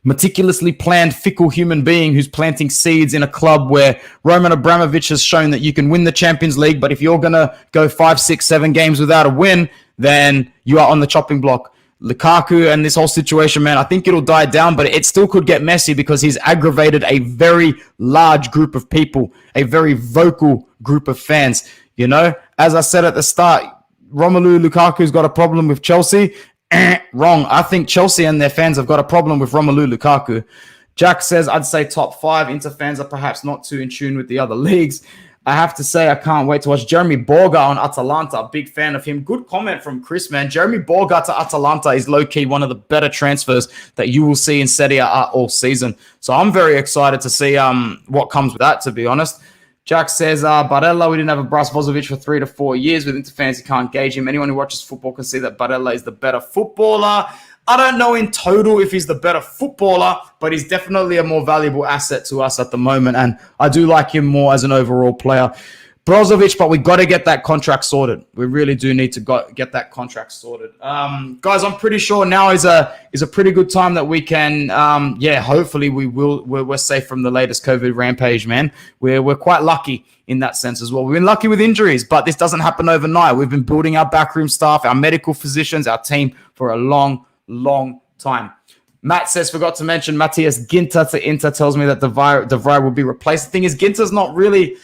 meticulously planned, fickle human being who's planting seeds in a club where Roman Abramovich has shown that you can win the Champions League, but if you're going to go 5, 6, 7 games without a win, then you are on the chopping block. Lukaku and this whole situation, man, I think it'll die down, but it still could get messy because he's aggravated a very large group of people, a very vocal group of fans. You know, as I said at the start, Romelu Lukaku's got a problem with Chelsea. Wrong. I think Chelsea and their fans have got a problem with Romelu Lukaku. Jack says, I'd say top 5. Inter fans are perhaps not too in tune with the other leagues. I have to say, I can't wait to watch Jeremy Borga on Atalanta. Big fan of him. Good comment from Chris, man. Jeremy Borga to Atalanta is low-key one of the better transfers that you will see in Serie A all season. So I'm very excited to see what comes with that, to be honest. Jack says, Barella, we didn't have a Bras Vozovic for 3 to 4 years. With Inter fans, you can't gauge him. Anyone who watches football can see that Barella is the better footballer. I don't know in total if he's the better footballer, but he's definitely a more valuable asset to us at the moment. And I do like him more as an overall player. Brozovic, but we got to get that contract sorted. We really do need to get that contract sorted. Guys, I'm pretty sure now is a pretty good time that we can, hopefully we're safe from the latest COVID rampage, man. We're quite lucky in that sense as well. We've been lucky with injuries, but this doesn't happen overnight. We've been building our backroom staff, our medical physicians, our team for a long time. Matt says, forgot to mention Matthias Ginter to Inter, tells me that De Vrij will be replaced. The thing is, Ginter's not really,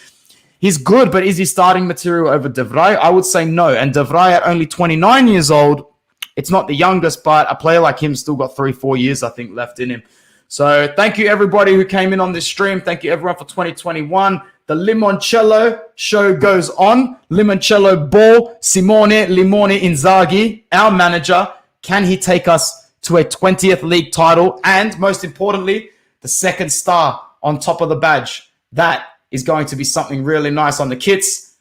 he's good, but is he starting material over De Vrij? I would say no. And De Vrij at only 29 years old, it's not the youngest, but a player like him still got 3-4 years, I think, left in him. So thank you, everybody who came in on this stream. Thank you, everyone, for 2021. The Limoncello show goes on. Limoncello ball, Simone Limone Inzaghi, our manager. Can he take us to a 20th league title? And most importantly, the second star on top of the badge. That is going to be something really nice on the kits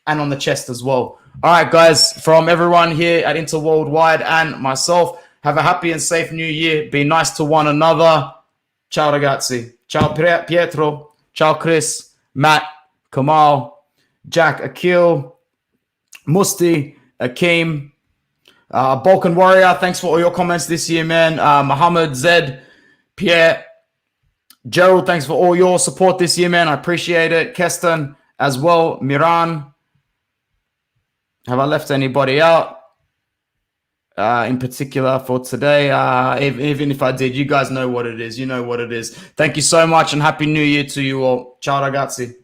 and on the chest as well. All right, guys, from everyone here at Inter Worldwide and myself, have a happy and safe new year. Be nice to one another. Ciao, ragazzi. Ciao, Pietro. Ciao, Chris, Matt, Kamal, Jack, Akil, Musti, Akeem, Balkan Warrior, thanks for all your comments this year, man. Mohammed, Zed, Pierre, Gerald, thanks for all your support this year, man. I appreciate it. Keston as well. Miran. Have I left anybody out? in particular for today. Even if I did, you guys know what it is. You know what it is. Thank you so much and Happy New Year to you all. Ciao ragazzi.